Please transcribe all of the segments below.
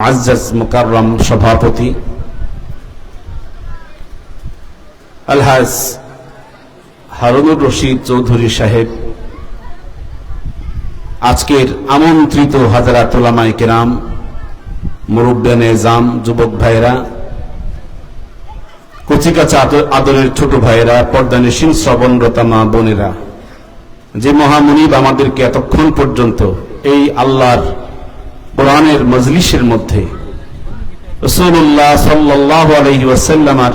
আজ্জাজ মুকাররম সভাপতি আলহাজ হারুনুর রশিদ চৌধুরী সাহেব, আজকের আমন্ত্রিত হাজারাত উলামায়ে কেরাম, মুরব্বিয়ানে জাম, যুবক ভাইয়েরা, কচিকাচা আদরের ছোট ভাইয়েরা, পর্দানিশীন শ্রবণরতা মা বোনেরা, যে মহামুনিব আমাদেরকে এতক্ষণ পর্যন্ত এই আল্লাহর কোরআনের মজলিসের মধ্যে রাসূলুল্লাহ সাল্লাল্লাহু আলাইহি ওয়াসাল্লামের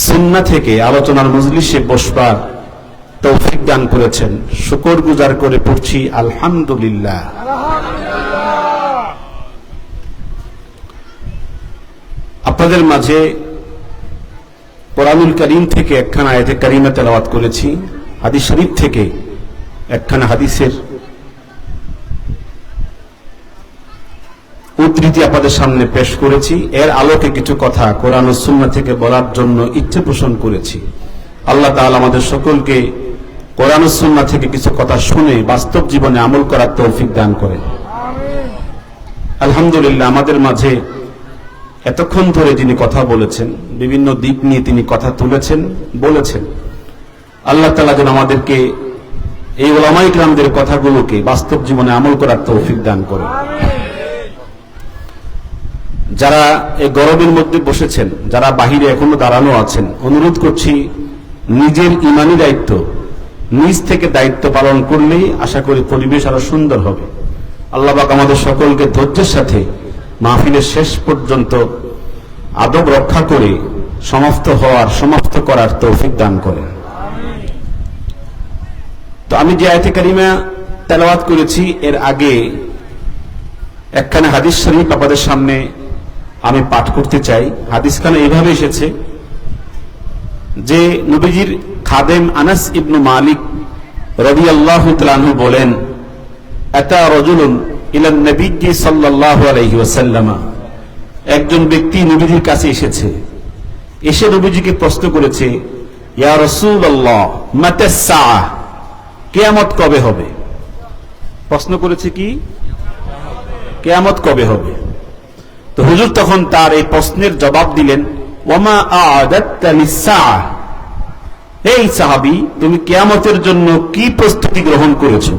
সুন্নাহ থেকে আলোচনার মজলিসে বসবার তৌফিক দান করেছেন, শুকরগুজার করে পড়ছি আলহামদুলিল্লাহ। আপনাদের মাঝে কোরআনুল কারীম থেকে একখানা আয়াতে কারিমা তেলাওয়াত করেছি, হাদিস শরীফ থেকে একখানা হাদিসের উদ্ধৃতি আপনাদের সামনে পেশ করেছি। এর আলোকে কিছু কথা কোরআন ও সুন্নাহ থেকে বলার জন্য ইচ্ছে পোষণ করেছি। আল্লাহ তাআলা আমাদের সকলকে কোরআন ও সুন্নাহ থেকে কিছু কথা শুনে বাস্তব জীবনে আমল করার তৌফিক দান করেন। আলহামদুলিল্লাহ, আমাদের মাঝে এতক্ষণ ধরে যিনি কথা বলেছেন, বিভিন্ন দিক নিয়ে তিনি কথা তুলেছেন, বলেছেন, আল্লাহ তাআলা যেন আমাদেরকে এই উলামায়ে কেরামদের কথাগুলোকে বাস্তব জীবনে আমল করার তৌফিক দান করেন। যারা এই গরমের মধ্যে বসেছেন, যারা বাহিরে এখনো দাঁড়ানো আছেন, অনুরোধ করছি নিজের ইমানি দায়িত্ব নিজ থেকে দায়িত্ব পালন করলেই আশা করি পরিবেশ আরো সুন্দর হবে। আল্লাহ পাক আমাদের সকলকে ধৈর্যের সাথে মাহফিলের শেষ পর্যন্ত আদব রক্ষা করে সমাপ্ত করার তৌফিক দান করেন। তো আমি যে আয়াতে কারিমা তেলাওয়াত করেছি, এর আগে একখানা হাদিস শরীফ আপনাদের সামনে আমি পাঠ করতে চাই। হাদিসখানে এইভাবে এসেছে যে নবীজির খাদেম আনাস ইবনু মালিক রাদিয়াল্লাহু তাআলা আনহু বলেন, আতা রাজুলুন ইলান নবী সাল্লাল্লাহু আলাইহি ওয়াসাল্লাম, একজন ব্যক্তি নবীজির কাছে এসেছে, এসে নবীজিকে প্রশ্ন করেছে, ইয়া রাসূলুল্লাহ মাতাস সাআহ, কিয়ামত কবে হবে? প্রশ্ন করেছে কি, কিয়ামত কবে হবে? তো হুজুর তখন তার এই প্রশ্নের জবাব দিলেন, ওয়ামা আ'দাত্তা লিস-সাআহ, এই সাহাবী, তুমি কিয়ামতের জন্য কি প্রস্তুতি গ্রহণ করেছো?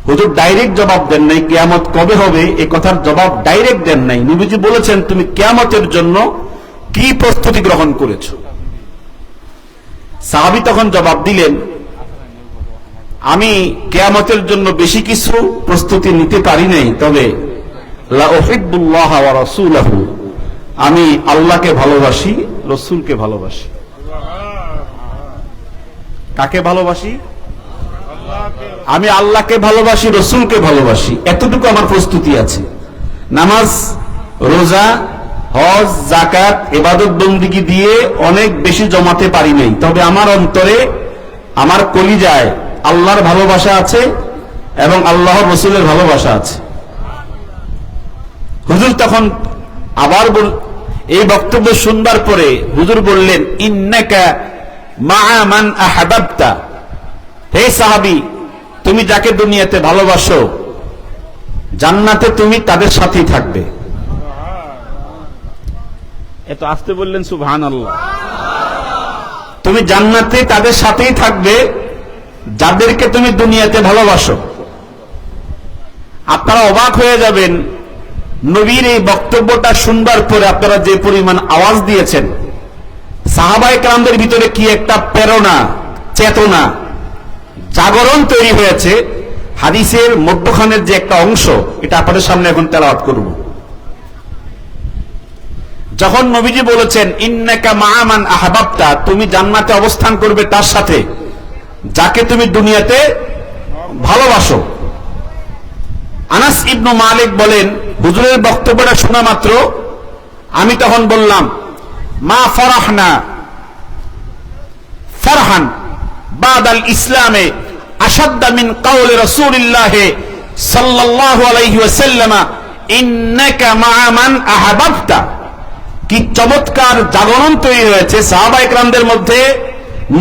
হুজুর ডাইরেক্ট জবাব দেন নাই কিয়ামত কবে হবে, এই কথার জবাব ডাইরেক্ট দেন নাই। নবীজি বলেছেন তুমি কিয়ামতের জন্য কি প্রস্তুতি গ্রহণ করেছো? সাহাবী তখন জবাব দিলেন, আমি কিয়ামতের জন্য বেশি কিছু প্রস্তুতি নিতে পারি নাই, তবে লা উহিব্বুল্লাহ ওয়া রাসূলাহু, আমি আল্লাহকে ভালোবাসি, রাসূলকে ভালোবাসি। কাকে ভালোবাসি? আমি আল্লাহকে ভালোবাসি, রাসূলকে ভালোবাসি, এতটুকু আমার প্রস্তুতি আছে। নামাজ, রোজা, হজ, যাকাত, ইবাদত বন্দেগী দিয়ে অনেক বেশি জমাতে পারি নাই, তবে আমার অন্তরে, আমার কলিজায় আল্লাহর ভালোবাসা আছে এবং আল্লাহর রাসূলের ভালোবাসা আছে। হুজুর তখন আবার এই বক্তব্য শুনবার পরে হুজুর বললেন, ইন্নাকা মা'a মান আহাবাবতা, হে সাহাবী, তুমি যাকে দুনিয়াতে ভালোবাসো জান্নাতে তুমি তাদের সাথেই থাকবে। এত আস্তে বললেন সুবহানাল্লাহ। তুমি জান্নাতে তাদের সাথেই থাকবে যাদেরকে তুমি দুনিয়াতে ভালোবাসো। আপনারা অবাক হয়ে যাবেন, নবীর এই বক্তব্যটা শুনবার পরে আপনারা যে পরিমাণ আওয়াজ দিয়েছেন, সাহাবায়ে কেরামদের ভিতরে কি একটা প্রেরণা, চেতনা, জাগরণ তৈরি হয়েছে। হাদিসের মধ্যখানের যে একটা অংশ, এটা আপনাদের সামনে এখন তেলাওয়াত করব। যখন নবীজি বলেছেন ইন্নাকা মা'a মান আহবাবতা, তুমি জান্নাতে অবস্থান করবে তার সাথে যাকে তুমি দুনিয়াতে ভালোবাসো। আনাস ইবনু মালিক বলেন, হুজুরের বক্তব্যটা শোনা মাত্র আমি তখন বললাম, মা ফারাহনা ফারহান বাদাল ইসলামে আশাদ্দা মিন কাওলি রাসূলিল্লাহ সাল্লাল্লাহু আলাইহি ওয়াসাল্লাম ইন্নাকা মা'a মান আহবাবতা। কি চমৎকার জাগরণ তৈরি হয়েছে সাহাবায়ে কেরামদের মধ্যে।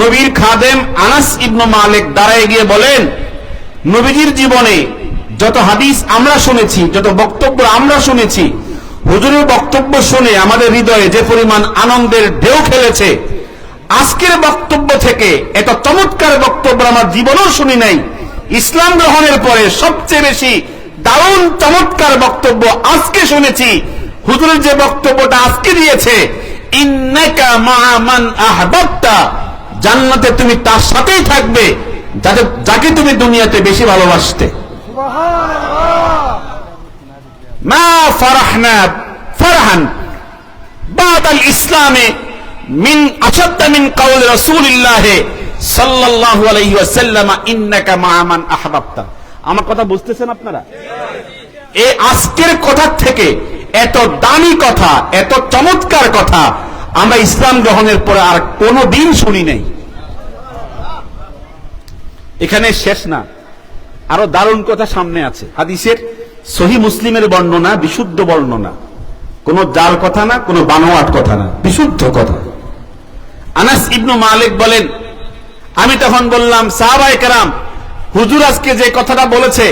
নবীর খাদেম আনাস ইবনু মালিক দাঁড়ায় গিয়ে বলেন, নবীজির জীবনে যত হাদিস আমরা শুনেছি, যত বক্তব্য আমরা শুনেছি, হুজুরের বক্তব্য শুনে আমাদের হৃদয়ে যে পরিমাণ আনন্দের ঢেউ খেলেছে, আজকের বক্তব্য থেকে এত চমৎকার বক্তব্য আমার জীবনেও শুনি নাই। ইসলাম গ্রহণের পরে সবচেয়ে বেশি দারুণ চমৎকার বক্তব্য আজকে শুনেছি। হুজুরের যে বক্তব্যটা আজকে দিয়েছে, ইন্নাকা মা'a মান আহবাবতা, জান্নাতে তুমি তার সাথেই থাকবে যাকে তুমি দুনিয়াতে বেশি ভালোবাসতে। মা ফারাহনা ফারহান বাদাল ইসলামে মিন আশাদ্দা মিন কাউল রাসূলিল্লাহ সাল্লাল্লাহু আলাইহি ওয়াসাল্লাম ইন্নাকা মা'a মান আহবাবতা। আমার কথা বুঝতেছেন আপনারা? এই আজকের কথা থেকে এত দামি কথা, এত চমৎকার কথা আমরা ইসলাম গ্রহণের পরে আর কোনোদিন শুনি নাই। এখানে শেষ না, আরো দারুণ কথা সামনে আছে। হাদিসের সহিহ মুসলিমের বর্ণনা, বিশুদ্ধ বর্ণনা, কোন জাল কথা না, কোন বানোয়াট কথা না, বিশুদ্ধ কথা। আনাস ইবনু মালিক বলেন, আমি তখন বললাম, সাহাবায়ে কেরাম, হুজুর আজকে যে কথাটা বলেছে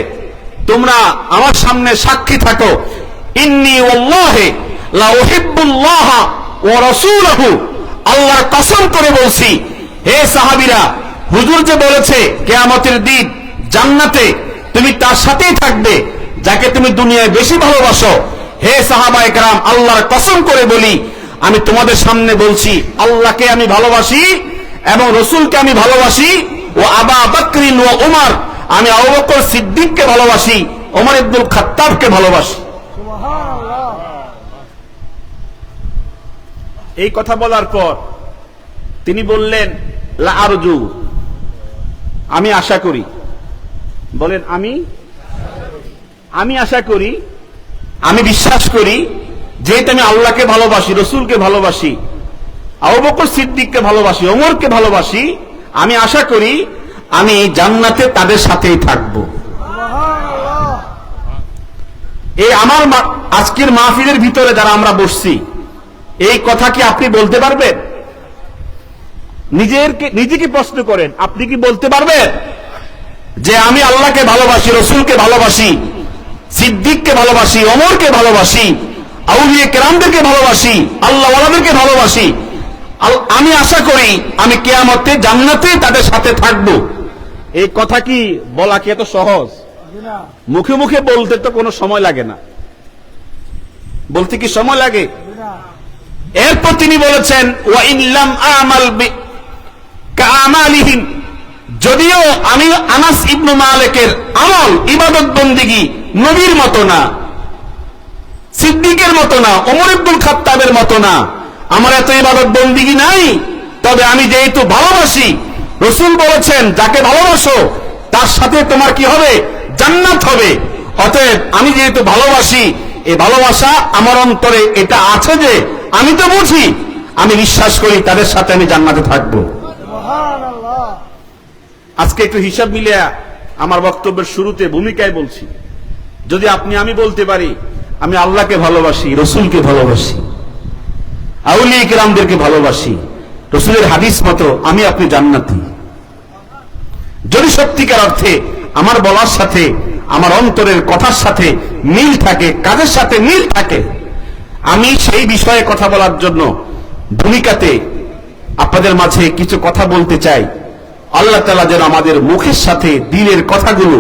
তোমরা আমার সামনে সাক্ষী থাকো। ইন্নী ওয়াল্লাহি লা উহিব্বুল্লাহ ওয়া রাসূলহু, আল্লাহর কসম করে বলছি, হে সাহাবীরা, হুজুর যে বলেছে কিয়ামতের দিন জান্নাতে তুমি তার সাথেই থাকবে যাকে তুমি দুনিয়ায় বেশি ভালোবাসো। হে সাহাবায়ে কেরাম, আল্লাহর কসম করে বলি, আমি তোমাদের সামনে বলছি, আল্লাহকে আমি ভালোবাসি এবং রাসূলকে আমি ভালোবাসি, ও আবা বকর ও উমর, আমি আবু বকর সিদ্দিককে ভালোবাসি, ওমর ইবনুল খাত্তাবকে ভালোবাসি। এই কথা বলার পর তিনি বললেন, লা আরজু, আমি আশা করি। বলেন, আমি আশা করি, আমি বিশ্বাস করি, যেহেতু আমি আল্লাহকে ভালোবাসি, রাসূলকে ভালোবাসি, আবু বকর সিদ্দিককে ভালোবাসি, ওমরকে ভালোবাসি, আমি আশা করি আমি জান্নাতে তাদের সাথেই থাকব। এই আমার আজকের মাহফিলের ভিতরে যারা আমরা বসছি, এই কথা কি আপনি বলতে পারবেন? নিজেকে প্রশ্ন করেন, আপনি কি বলতে পারবেন যে আমি আল্লাহকে ভালোবাসি, রাসূলকে ভালোবাসি, সিদ্দিককে ভালোবাসি, ওমরকে ভালোবাসি, আউলিয়া কেরামদেরকে ভালোবাসি, আল্লাহ ওয়ালাদেরকে ভালোবাসি, আমি আশা করি আমি কিয়ামতে জান্নাতে তাদের সাথে থাকব? এই কথা কি বলা কি এত সহজ? মুখে মুখে বলতে তো কোনো সময় লাগে না, বলতে কি সময় লাগে? এরপর তিনি বলেছেন, ওয়া ইন লাম আমাল কামালিহিম, যদিও আমি আনাস ইবনু মালিকের আমল, ইবাদত বন্দেগী নবীর মতো না, সিদ্দিকের মতো না, ওমর ইবনুল খাত্তাবের মতো না, আমার এত ইবাদত বন্দেগী নাই, তবে আমি যেহেতু ভালোবাসি, রাসূল বলেছেন যাকে ভালোবাসো তার সাথে তোমার কি হবে? জান্নাত হবে। অতএব আমি যেহেতু ভালোবাসি, এই ভালোবাসা আমার অন্তরে এটা আছে যে আমি তো বুঝি, আমি বিশ্বাস করি তাদের সাথে আমি জান্নাতে থাকবো। আজকে একটু হিসাব মিলিয়ে আমার বক্তব্যের শুরুতে ভূমিকায় বলছি, যদি আমি বলতে পারি আমি আল্লাহকে ভালোবাসি, রাসূলকে ভালোবাসি, আউলিয়া কিরামদেরকে ভালোবাসি, রাসূলের হাদিস মতো আমি আপনি জান্নাতি, যদি সত্যিকার অর্থে আমার বলার সাথে, আমার অন্তরের কথার সাথে মিল থাকে, কাজের সাথে মিল থাকে, আমি সেই বিষয়ে কথা বলার জন্য ভূমিকাতে আপনাদের মাঝে কিছু কথা বলতে চাই। আল্লাহ তাআলা যেন আমাদের মুখের সাথে দিলের কথাগুলো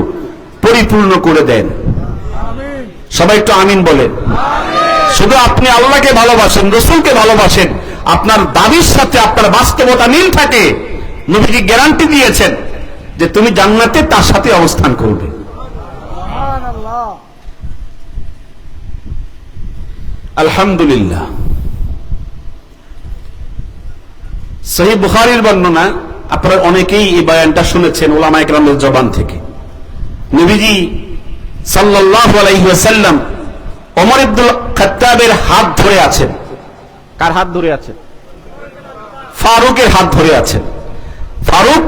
পরিপূর্ণ করে দেন। সবাই একটু আমিন বলেন। শুধু আপনি আল্লাহকে ভালোবাসেন, রাসূলকে ভালোবাসেন, আপনার দাবির সাথে আপনার বাস্তবতা মিল থাকে, নবীজি গ্যারান্টি দিয়েছেন যে তুমি জান্নাতে তার সাথে অবস্থান করবে। আলহামদুলিল্লাহ। সহিহ বুখারীর বর্ণনা, আপনারা অনেকেই এই বয়ানটা শুনেছেন উলামায়ে কেরামের জবান থেকে। নবীজি সাল্লাল্লাহু আলাইহি ওয়াসাল্লাম ওমর ইবনুল খাত্তাবের হাত ধরে আছেন। কার হাত ধরে আছেন? ফারুকের হাত ধরে আছেন। ফারুক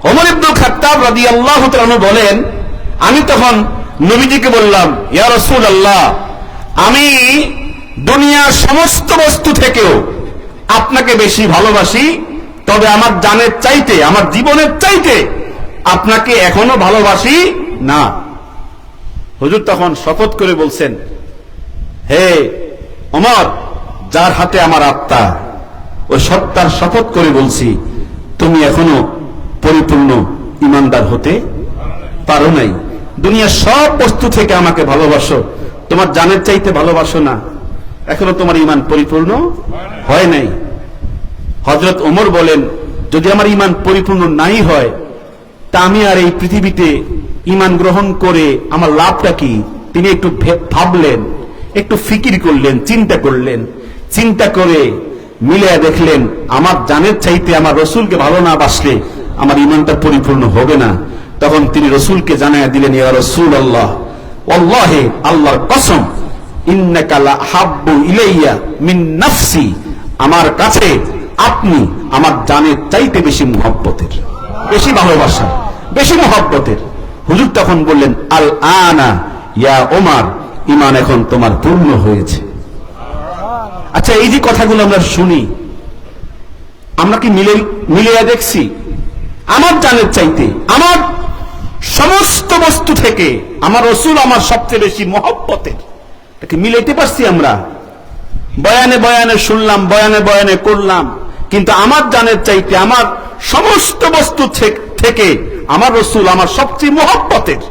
ওমর ইবনুল খাত্তাব রাদিয়াল্লাহু তাআলা আনহু বলেন, আমি তখন নবীজিকে বললাম, ইয়া রাসূলুল্লাহ, আমি দুনিয়ার সমস্ত বস্তু থেকেও আপনাকে বেশি ভালোবাসি, তবে আমার জানের চাইতে, আমার জীবনের চাইতে আপনাকে এখনো ভালোবাসি না। হুজুর তখন শপথ করে বলছেন, হে ওমর, যার হাতে আমার আত্মা, ওই সত্তার শপথ করে বলছি, তুমি এখনো পরিপূর্ণ ইমানদার হতে পারো নাই। দুনিয়ার সব বস্তু থেকে আমাকে ভালোবাসো, তোমার জানের চাইতে ভালোবাসো না, এখনো তোমার ইমান পরিপূর্ণ হয় নাই। হযরত ওমর বলেন, যদি আমার ইমান পরিপূর্ণ নাই হয়, তা আমি আর এই পৃথিবীতে ইমান গ্রহণ করে আমার লাভটা কি? তিনি একটু ভাবলেন, একটু ফিকির করলেন, চিন্তা করলেন, চিন্তা করে মিলিয়ে দেখলেন আমার জানের চাইতে আমার রসুলকে ভালো না বাসলে আমার ইমানটা পরিপূর্ণ হবে না। তখন তিনি রসুলকে জানাইয়া দিলেন, ইয়া রাসূলুল্লাহ, ওয়াল্লাহি, আল্লাহর কসম, ইন্নাকা লা হাব্বু ইলাইয়া মিন নাফসি, আমার কাছে আপনি আমার জানের চাইতে বেশি মুহাব্বতের, বেশি ভালোবাসা, বেশি মুহাব্বতের। হুজুর তখন বললেন, আল আনা ইয়া ওমর, ঈমান এখন তোমার পূর্ণ হয়েছে। আচ্ছা, এই যে কথাগুলো আমরা শুনি, আমরা কি মিলিয়ে দেখছি? আমার জানের চাইতে, আমার সমস্ত বস্তু থেকে আমার রসুল আমার সবচেয়ে বেশি মহব্বতের, এটাকে মিলাইতে পারছি আমরা? বয়ানে বয়ানে শুনলাম, বয়ানে বয়ানে করলাম, কিন্তু আমার জানের চাইতে আমার সমস্ত বস্তু থেকে আমার রসুল আমার সবচেয়ে মহব্বতের,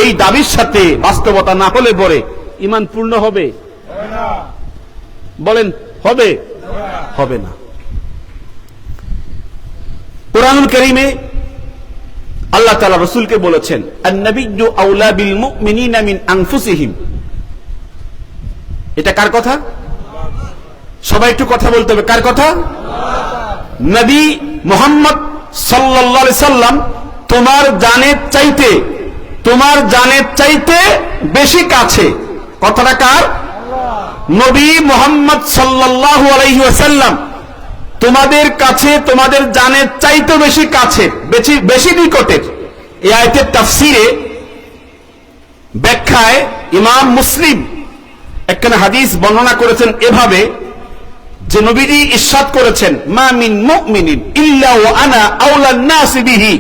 এই দাবির সাথে বাস্তবতা না হলে পরে ঈমান পূর্ণ হবে? বলেন, হবে? হবে না। কুরআনুল কারীমে আল্লাহ তাআলা রাসূলকে বলেছেন, আন-নাবিয়্যু আওলা বিল মুমিনিনা মিন আনফুসিহিম। এটা কার কথা? সবাই একটু কথা বলতে হবে, কার কথা? নবী মুহাম্মদ সাল্লাল্লাহু আলাইহি সাল্লাম তোমার জানের চাইতে বেশি কাছে। কথাটা কার? নবী মুহাম্মদ সাল্লাল্লাহু আলাইহি ওয়াসাল্লাম তোমাদের কাছে, তোমাদের জানের চাইতে বেশি কাছে, বেশি নিকটের। এই আয়াতের তাফসীরে, ব্যাখ্যায় ইমাম মুসলিম একখানা হাদিস বর্ণনা করেছেন এভাবে, যে নবীজি ইরশাদ করেছেন, মা মিন মুমিনিন ইল্লা ওয়া আনা আওলান নাস বিহি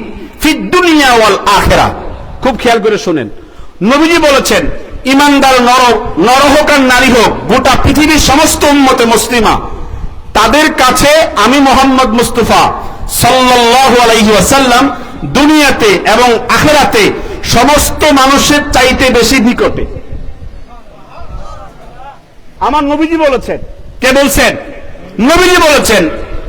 ফিদ দুনিয়া ওয়াল আখিরাহ। খুব খেয়াল করে শুনেন, নবীজি বলেছেন, ঈমানদার নর হোক আর নারী হোক, গোটা পৃথিবীর সমস্ত উম্মতে মুসলিমা, তাদের কাছে আমি মুহাম্মদ মুস্তাফা সাল্লাল্লাহু আলাইহি ওয়াসাল্লাম দুনিয়াতে এবং আখিরাতে সমস্ত মানুষের চাইতে বেশি নিকটে। আমার নবীজি বলেছেন। কে বলছেন? নবীজি বলেছেন,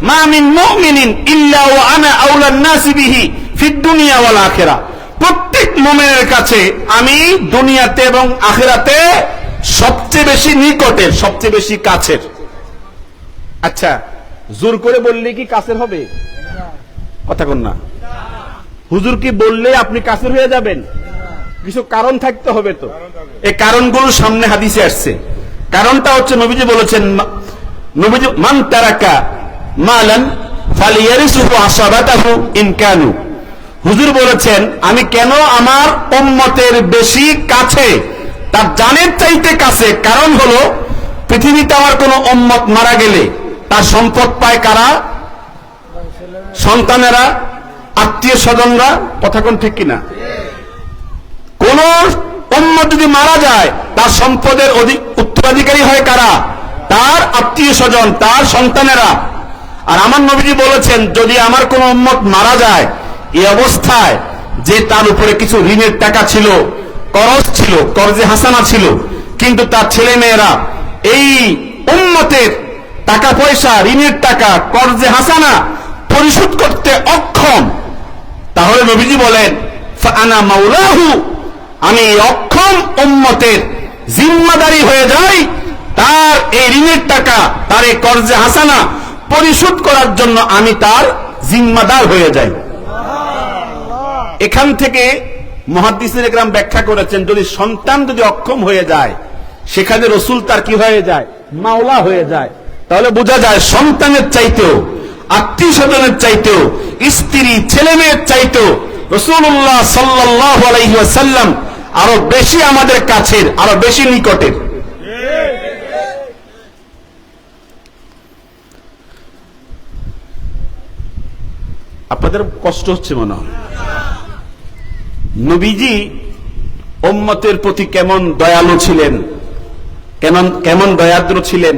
মা মিন মুমিনিন ইল্লা ওয়া আনা আওলান নাস বিহি ফিদ দুনিয়া ওয়াল আখিরাহ। প্রত্যেক মুমিনের কাছে আমি দুনিয়াতে এবং আখিরাতে সবচেয়ে বেশি নিকটের, সবচেয়ে বেশি কাছের। আচ্ছা, জোর করে বললে কি কাছের হবে? কথা কোন না? হুজুর কি বললে আপনি কাছের হয়ে যাবেন? কিছু কারণ থাকতে হবে তো। এই কারণগুলো সামনে হাদিসে আসছে। কারণটা হচ্ছে, নবীজি বলেছেন, নবীজি মান তারাকা মালান ফালিয়ারিসুহু আসাবাতাহু ইন কানু। হুজুর বলেছেন, আমি কেন আমার উম্মতের বেশি কাছে, তার জানের চাইতে কাছে? কারণ হলো, পৃথিবীতে আমার কোন উম্মত মারা গেলে তার সম্পদ পায় কারা? সন্তানেরা, আত্মীয় স্বজনরা। কথা কোন ঠিক কিনা? কোন উম্মত যদি মারা যায়, তার সম্পদের উত্তরাধিকারী হয় কারা? তার আত্মীয় স্বজন, তার সন্তানেরা। আর আমার নবীজি বলেছেন, যদি আমার কোন উম্মত মারা যায় এই অবস্থায় যে তার উপরে কিছু ঋণের টাকা ছিল, করজ ছিল, করজে হাসানা ছিল, কিন্তু তার ছেলে মেয়েরা এই উম্মতের টাকা পয়সা, ঋণের টাকা, করজে হাসানা পরিশোধ করতে অক্ষম, তাহলে নবীজি বলেন, ফাআনা মাওলাহু, আমি অক্ষম উম্মতের জিম্মাদারি হয়ে যাই, তার এই ঋণের টাকা, তার এই করজে হাসানা পরিশোধ করার জন্য আমি তার জিম্মাদার হয়ে যাই। এখান থেকে মুহাদ্দিসিন ইকরাম ব্যাখ্যা করেছেন, যদি সন্তান যদি অক্ষম হয়ে যায়, সেখানে রাসূল তার কি হয়ে যায়? মাওলা হয়ে যায়। তাহলে বোঝা যায়, সন্তানের চাইতেও, আত্মীয় স্বজনের চাইতেও, স্ত্রী ছেলে মেয়ের চাইতেও রাসূলুল্লাহ সাল্লাল্লাহু আলাইহি ওয়াসাল্লাম আরো বেশি আমাদের কাছের, আরো বেশি নিকটের। আপনাদের কষ্ট হচ্ছে মনে হয়। নবীজি উম্মতের প্রতি কেমন দয়ালু ছিলেন, কেমন দয়াদ্র ছিলেন,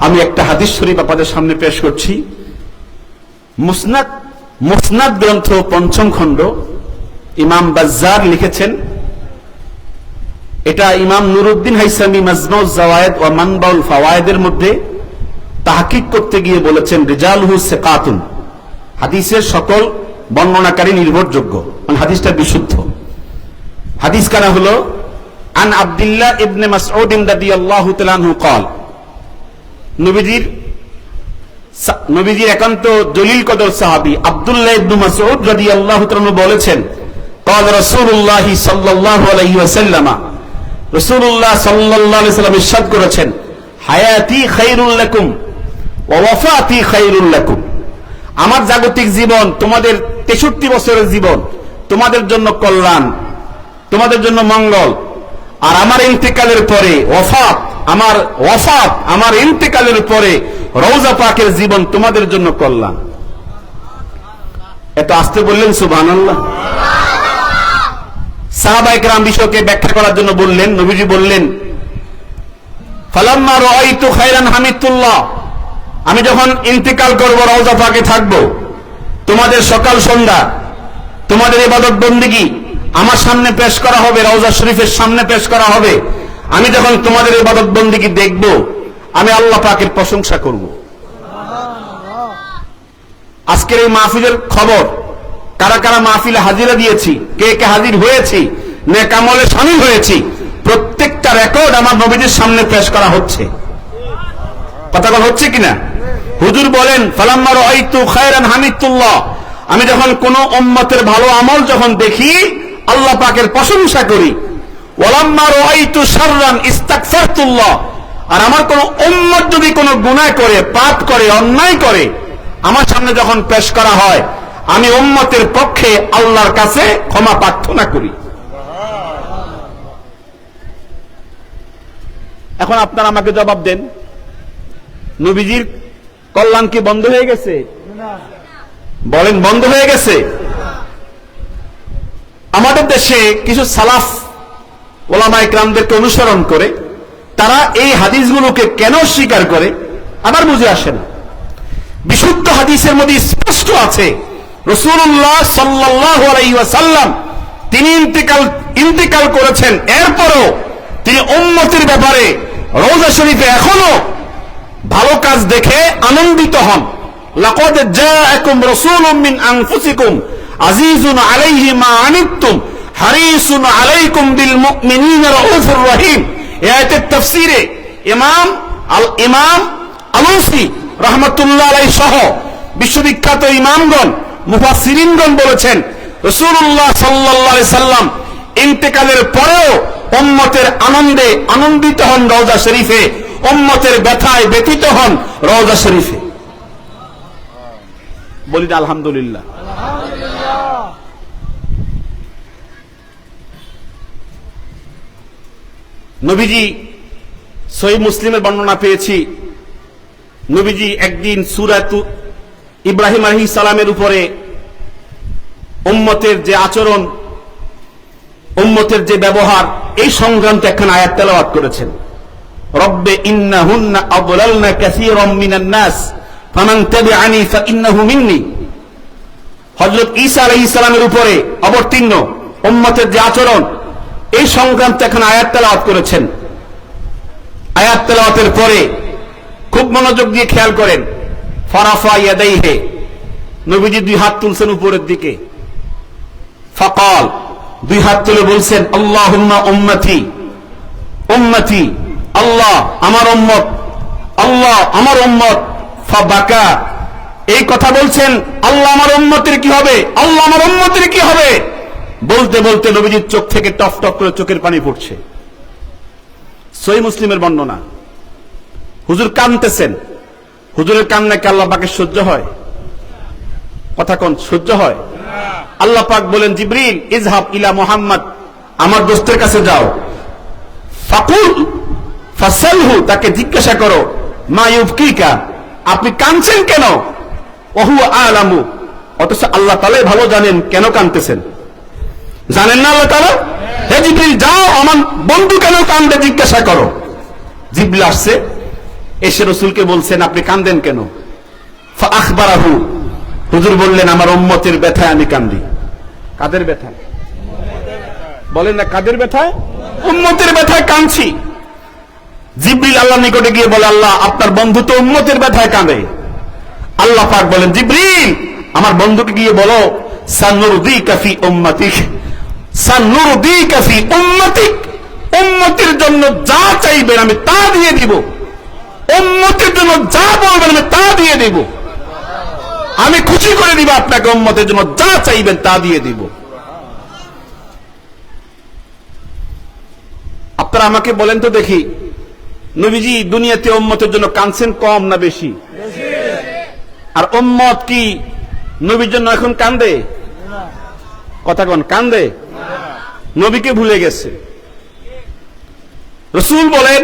আমি একটা হাদিস শরীফ আপনাদের সামনে পেশ করছি। মুসনাদ গ্রন্থ ৫ম খণ্ড, ইমাম বাজ্জার লিখেছেন। এটা ইমাম নুরউদ্দিন হাইসামি মাজমাউজ জাওয়ায়েদ ওয়া মানবাউল ফাওয়ায়েদের মধ্যে তাহকিক করতে গিয়ে বলেছেন, রিজালুহু সিকাতুন, হাদিসের সকল বর্ণনাকারী নির্ভরযোগ্য, মানে হাদিসটা বিশুদ্ধ। হাদিস কানা হলো আন আব্দুল্লাহ ইবনে মাসউদ রাদিয়াল্লাহু তাআলা আনহু قال, নবীজির একান্ত জলিল কদর সাহাবী আব্দুল্লাহ ইবনে মাসউদ রাদিয়াল্লাহু তাআলা বলেছেন, قال রাসূলুল্লাহ সাল্লাল্লাহু আলাইহি ওয়াসাল্লাম, রাসূলুল্লাহ সাল্লাল্লাহু আলাইহি ওয়াসাল্লাম ইরশাদ করেছেন, হায়াতি খায়রুল লাকুম ওয়া ওয়াফাতি খায়রুল লাকুম, আমার জাগতিক জীবন, তোমাদের 63 বছরের জীবন তোমাদের জন্য কল্যাণ, তোমাদের জন্য মঙ্গল, আর আমার ইন্তেকালের পরে আমার ইন্তেকালের পরে রওজা পাকের জীবন তোমাদের জন্য কল্যাণ। এত আস্তে বললেন সুবহানাল্লাহ। সাহাবায়ে কেরাম বিষয়কে ব্যাখ্যা করার জন্য বললেন, নবীজি বললেন, ফালাম্মা রাআইতু খায়রান হামিদুল্লাহ, আমি যখন ইন্তেকাল করব, রওজা পাকে থাকব, তোমাদের সকাল সন্ধ্যা তোমাদের ইবাদত বন্দেগী আমার সামনে পেশ করা হবে, রওজা শরীফের সামনে পেশ করা হবে। আমি যখন তোমাদের ইবাদত বন্দেগী দেখব, আমি আল্লাহ পাকের প্রশংসা করব। আজকের এই মাহফিলের খবর, কারা কারা মাহফিলে হাজিরা দিয়েছি, কে কে হাজির হয়েছি, নেক আমলে শামিল হয়েছি, প্রত্যেকটা রেকর্ড আমার নবীজির সামনে পেশ করা হচ্ছে। কথা বলা হচ্ছে কিনা? হুজুর বলেন, ফালাম্মা রাআইতু খায়রান হামিদুল্লাহ, আমি যখন কোন উম্মতের ভালো আমল যখন দেখি, আল্লাহ পাকের প্রশংসা করি। ওয়ালাম্মা রাআইতু শাররান ইস্তাগফারতুল্লাহ, আর আমার কোন উম্মত যদি কোনো গুনাহ করে, পাপ করে, অন্যায় করে, আমার সামনে যখন পেশ করা হয়, আমি উম্মতের পক্ষে আল্লাহর কাছে ক্ষমা প্রার্থনা করি। এখন আপনারা আমাকে জবাব দেন, নবীজির কল্যাণ কি বন্ধ হয়ে গেছে? বলেন, বন্ধ হয়ে গেছে? আমাদের দেশে কিছু সালাফ ওলামায়ে কেরামদেরকে অনুসরণ করে তারা এই হাদিসগুলোকে কেন স্বীকার করে আমার বুঝে আসে না। বিশুদ্ধ হাদিসের মধ্যে স্পষ্ট আছে, রাসূলুল্লাহ সাল্লাল্লাহু আলাইহি ওয়াসাল্লাম তিনি ইন্তেকাল করেছেন, এরপরও তিনি উম্মতের ব্যাপারে রওজা শরীফে এখনো ভালো কাজ দেখে আনন্দিত হন। লাকাদ জাআকুম রাসূলুম মিন আনফুসিকুম আজিজুন আলাইহি মা আনিতুম হারিসুন আলাইকুম বিল মুমিনিনা রাউফুর রহিম। এই আয়াতের তাফসীরে ইমাম আলুসি রাহমাতুল্লাহ আলাইহি সহ বিশ্ববিখ্যাত ইমামগণ, মুফাসসিরিনগণ বলেছেন, রাসূলুল্লাহ সাল্লাল্লাহু আলাইহি সাল্লাম ইন্তেকালের পরেও উম্মতের আনন্দে আনন্দিত হন রওজা শরীফে, উম্মতের ব্যথায় ব্যথিত হন রওজা শরীফে। বলি আলহামদুলিল্লাহ। নবীজি, সহিহ মুসলিমের বর্ণনা পেয়েছি, নবীজি একদিন সূরা ইব্রাহিম আলাইহিস সালামের উপরে উম্মতের যে আচরণ, উম্মতের যে ব্যবহার, এই সংক্রান্ত একখানা আয়াত তেলাওয়াত করেছেন। রব্বে ইন্নাহুন্না আদলালনা কাসীরাম মিনান নাস ফামান তাবিআনি ফাইন্নাহু মিন্নি। হযরত ঈসা আলাইহিস সালামের উপরে অবতীর্ণ উম্মতের যে আচরণ, এই সংক্রান্ত একখানা আয়াত তেলাওয়াত করেছেন। আয়াত তেলাওয়াতের পরে খুব মনোযোগ দিয়ে খেয়াল করেন, ফারাফা ইয়াদাইহি, নবীজি দুই হাত তুলছেন উপরের দিকে। ফাকাল, দুই হাত তুলে বলছেন, আল্লাহুম্মা উম্মতি উম্মতি, আল্লাহ আমার উম্মত, আল্লাহ আমার উম্মত। ফাবাকা, এই কথা বলছেন, আল্লাহ আমার উম্মতের কি হবে, আল্লাহ আমার উম্মতের কি হবে, বলতে বলতে নবীজির চোখ থেকে টপ টপ করে চোখের পানি পড়ছে। সহিহ মুসলিমের বর্ণনা। হুজুর কাঁদতেছেন, হুজুরের কান্না কি আল্লাহ পাকের সহ্য হয়? কথা কোন সহ্য হয়? আল্লাহ পাক বলেন, জিবরিল ইজহাব ইলা মুহাম্মদ, আমার দোস্তের কাছে যাও, ফাকুল ফাসালহু, তাকে জিজ্ঞাসা করো, মা ইউবকিকা, আপনি কাঁদছেন কেন? ওহু আলামু, অথচ আল্লাহ তাআলাই ভালো জানেন কেন কাঁদতেছেন। জানেন না আল্লাহ তাআলা? হে জিবরিল যাও, আমার বন্ধু কেন কান্দে জিজ্ঞাসা করো। জিবরিল আসছে, এসে রাসূলকে বলছেন আপনি কাঁদেন কেন? ফাআখবারাহু, হুজুর বললেন আমার উম্মতের ব্যথায় আমি কাঁদি। কাদের ব্যথায় বলেন না? কাদের ব্যথায়? উম্মতের ব্যথায় কাঁদছি। জিবরিল আল্লাহর নিকটে গিয়ে বলে আল্লাহ আপনার বন্ধু তো উম্মতের ব্যথায় কাঁদে। আল্লাহ পাক বলেন জিবরিল আমার বন্ধুকে গিয়ে বলো সানুরদিকা ফি উম্মাতিক, সানুরদিকা ফি উম্মাতিক, উম্মতের জন্য যা চাইবেন আমি তা দিয়ে দিব, উম্মতের জন্য যা বলবেন আমি তা দিয়ে দিব, আমি খুশি করে দিব আপনাকে, উম্মতের জন্য যা চাইবেন তা দিয়ে দিব। আপনারা আমাকে বলেন তো দেখি, নবীজি দুনিয়াতে উম্মতের জন্য কাঁদছেন কম না বেশি? আর উম্মত কি নবীর জন্য এখন কান্দে? কথা কোন কান্দে? নবীকে ভুলে গেছে। রাসূল বলেন,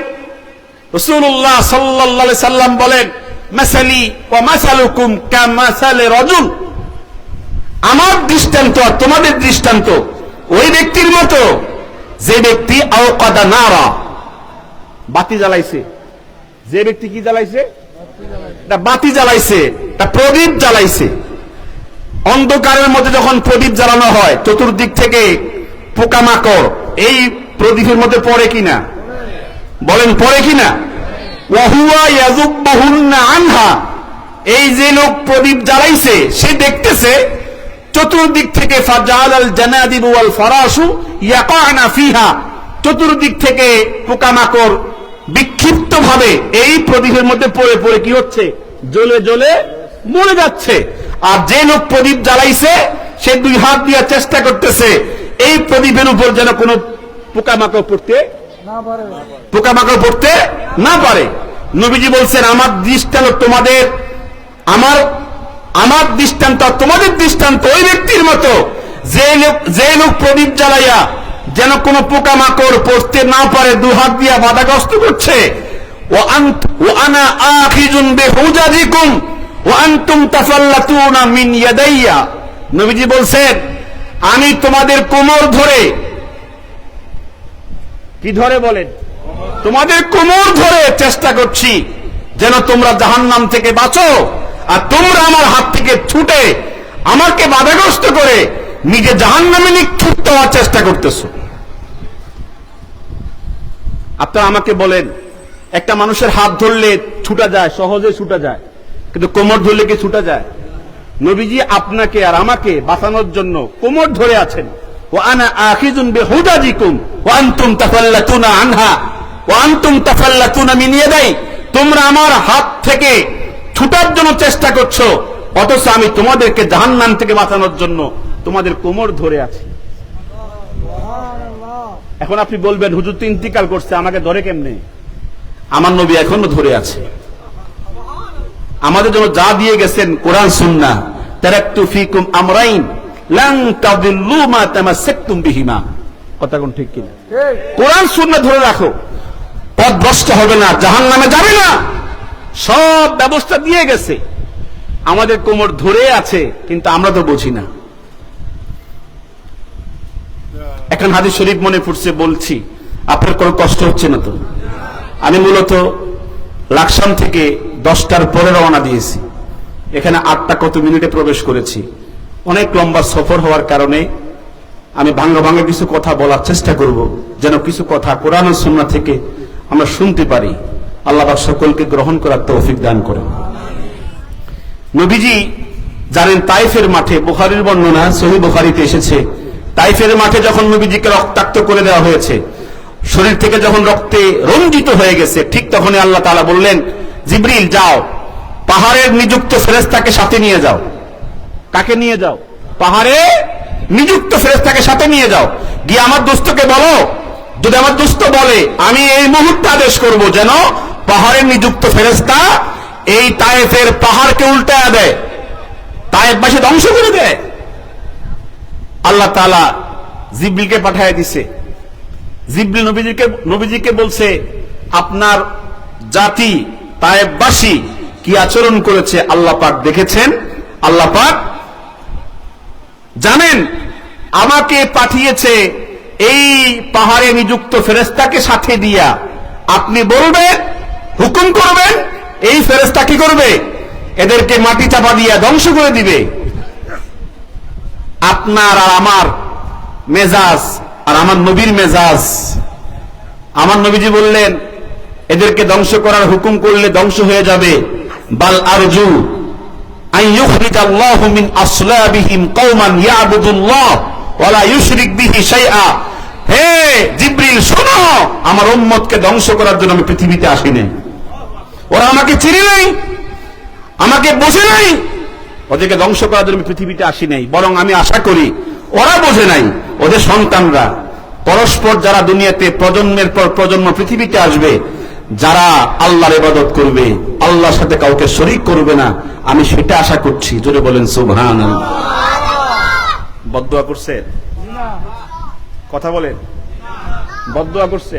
রাসূলুল্লাহ সাল্লাল্লাহু আলাইহি সাল্লাম বলেন মাসালি ওয়া মাসালুকুম কামাসালি রাজুল, আমার দৃষ্টান্ত আর তোমাদের দৃষ্টান্ত ওই ব্যক্তির মতো যে ব্যক্তি আওকাদা নারা, বাতি জ্বালাইছে। যে ব্যক্তি কি জ্বালাইছে? বাতি জ্বালাইছে, প্রদীপ জ্বালাইছে। অন্ধকারের মধ্যে যখন প্রদীপ জ্বালানো হয় চতুর্দিক থেকে পোকামাকড় এই প্রদীপের মধ্যে পড়ে কিনা? বলেন পড়ে কিনা? ওয়াহুয়া ইয়াযুবহুন্না আনহা, এই যে লোক প্রদীপ জ্বালাইছে সে দেখতেছে চতুর্দিক থেকে ফাজালাল জানাদিব ওয়াল ফারাশু ইয়াকানা ফিহা, চতুর্দিক থেকে পোকামাকড় বিক্ষিপ্ত ভাবে এই প্রদীপের মধ্যে পড়ে পড়ে কি হচ্ছে? জ্বলে জ্বলে মরে যাচ্ছে। আর যে লোক প্রদীপ জ্বালাইছে সে দুই হাত দিয়ে চেষ্টা করতেছে এই প্রদীপের উপর যেন কোনো পোকামাকড় পড়তে না পারে। নবীজি বলছেন আমার দৃষ্টান্ত তোমাদের, আমার দৃষ্টান্ত তোমাদের দৃষ্টান্ত ওই ব্যক্তির মতো যে লোক প্রদীপ জ্বালাইয়া যেন কোনো পোকামাকড় পড়তে না পারে দু হাত দিয়া বাধাগ্রস্ত করছে। ওয়া আনা আখিজুন বিহুজাদিকুম ওয়া আনতুম তাফাল্লাতুনা মিন ইয়াদাইয়া, নবীজি বলছেন আমি তোমাদের কোমর ধরে, কি ধরে বলেন? তোমাদের কোমর ধরে চেষ্টা করছি যেন তোমরা জাহান্নাম থেকে বাঁচো, আর তোমরা আমার হাত থেকে ছুটে আমাকে বাধাগ্রস্ত করে নিজে জাহান্নামে নিক্ষিপ্ত হওয়ার চেষ্টা করতেছো। আপনারা আমাকে বলেন একটা মানুষের হাত ধরলে ছুটা যায়, সহজে ছুটা যায়, কিন্তু কোমর ধরলে কি ছুটা যায়? নবীজি আপনাকে আর আমাকে বাঁচানোর জন্য কোমর ধরে আছেন। ওয়া আনা আখিজুন বিহুদাজিকুম ওয়া আনতুম তাফাল্লাতুনা আনহা ওয়া আনতুম তাফাল্লাতুনা মিন ইয়াদাই, তোমরা আমার হাত থেকে ছুটার জন্য চেষ্টা করছো, অথচ আমি তোমাদেরকে জাহান্নাম থেকে বাঁচানোর জন্য তোমাদের কোমর ধরে আছি। এখন আপনি বলবেন হুজুর তো ইন্তিকাল করছে, আমাকে ধরে কেমনে? আমার নবী এখনো ধরে আছে। আমাদের জন্য যা দিয়ে গেছেন কোরআন সুন্নাহ, তারাকতু ফিকুম আমরাইন লান তাদিল্লু মা তামাসসাকতুম বিহিমা, কথা কোন ঠিক কিনা? কোরআন সুন্নাহ ধরে রাখো, পথভ্রষ্ট হবে না, জাহান্নামে যাবে না। সব ব্যবস্থা দিয়ে গেছে, আমাদের কোমর ধরে আছে কিন্তু আমরা তো বুঝি না। এখন হাদিস শরীফ মনে পড়ছে, বলছি আপনার কোনো কষ্ট হচ্ছে না তো? আমি মূলত লাকসাম থেকে 10টার পরে রওনা দিয়েছি, এখানে 8টা কত মিনিটে প্রবেশ করেছি। অনেক লম্বা সফর হওয়ার কারণে আমি ভাঙ্গা ভাঙ্গা কিছু কথা বলার চেষ্টা করব, যেন কিছু কথা কোরআন ও সুন্নাহ থেকে আমরা শুনতে পারি। আল্লাহ পাক সকলকে গ্রহণ করার তৌফিক দান করেন। নবীজি জানেন তাইফের মাঠে, বুখারীর বর্ণনা সহিহ বুখারীতে এসেছে, তাইফের মাঠে যখন নবীজিকে রক্তাক্ত করে দেওয়া হয়েছে, শরীর থেকে যখন রক্তে রঞ্জিত হয়ে গেছে, ঠিক তখনই আল্লাহ তাআলা বললেন জিবরিল যাও, পাহাড়ের নিযুক্ত ফেরেশতাকে সাথে নিয়ে যাও। কাকে নিয়ে যাও? পাহাড়ে নিযুক্ত ফেরেশতাকে সাথে নিয়ে যাও, গিয়ে আমার দোস্তকে বলো, যদি আমার দোস্ত বলে আমি এই মুহূর্তে আদেশ করব যেন পাহাড়ের নিযুক্ত ফেরেশতা এই তায়েফের পাহাড়কে উল্টায়া দেয়, তায়েফবাসী ধ্বংস করে দেয়। আল্লাহ তাআলা জিবরিলকে পাঠিয়ে দিছে। জিবরিল নবীজিকে বলছে আপনার জাতি তায়েফবাসী কি আচরণ করেছে আল্লাহ পাক দেখেছেন, আল্লাহ পাক জানেন। আমাকে পাঠিয়েছে এই পাহাড়ে নিযুক্ত ফেরেশতাকে সাথে দিয়া আপনি বলবেন, হুকুম করবেন, এই ফেরেশতা কি করবে? এদেরকে মাটি চাপা দিয়া ধ্বংস করে দিবে। আপনার আর আমার মেজাজ আর আমার নবীর মেজাজ। আমার নবীজি বললেন, এদেরকে ধ্বংস করার হুকুম করলে ধ্বংস হয়ে যাবে। বাল আরজু আন ইউখরিজাল্লাহু মিন আসলাবিহিম কওমান ইয়াবুদুল্লাহ ওয়া লা ইউশরিক বিহি শাইআ। হে জিবরিল, শোনো, আমার উম্মতকে ধ্বংস করার জন্য আমি পৃথিবীতে আসি নাই। ওরা আমাকে চিনে নাই, আমাকে বোঝে নাই, ওদেরকে ধ্বংস করার জন্য আমি পৃথিবীতে আসি নাই। বরং আমি আশা করি ওরা বোঝে নাই, ওদের সন্তানরা পরস্পর যারা দুনিয়াতে প্রজন্মের পর প্রজন্ম পৃথিবীতে আসবে, যারা আল্লাহর ইবাদত করবে, আল্লাহর সাথে কাউকে শরীক করবে না, আমি সেটা আশা করছি। জোরে বলেন সুবহানাল্লাহ। বদদুয়া করছে? কথা বলেন, বদদুয়া করছে?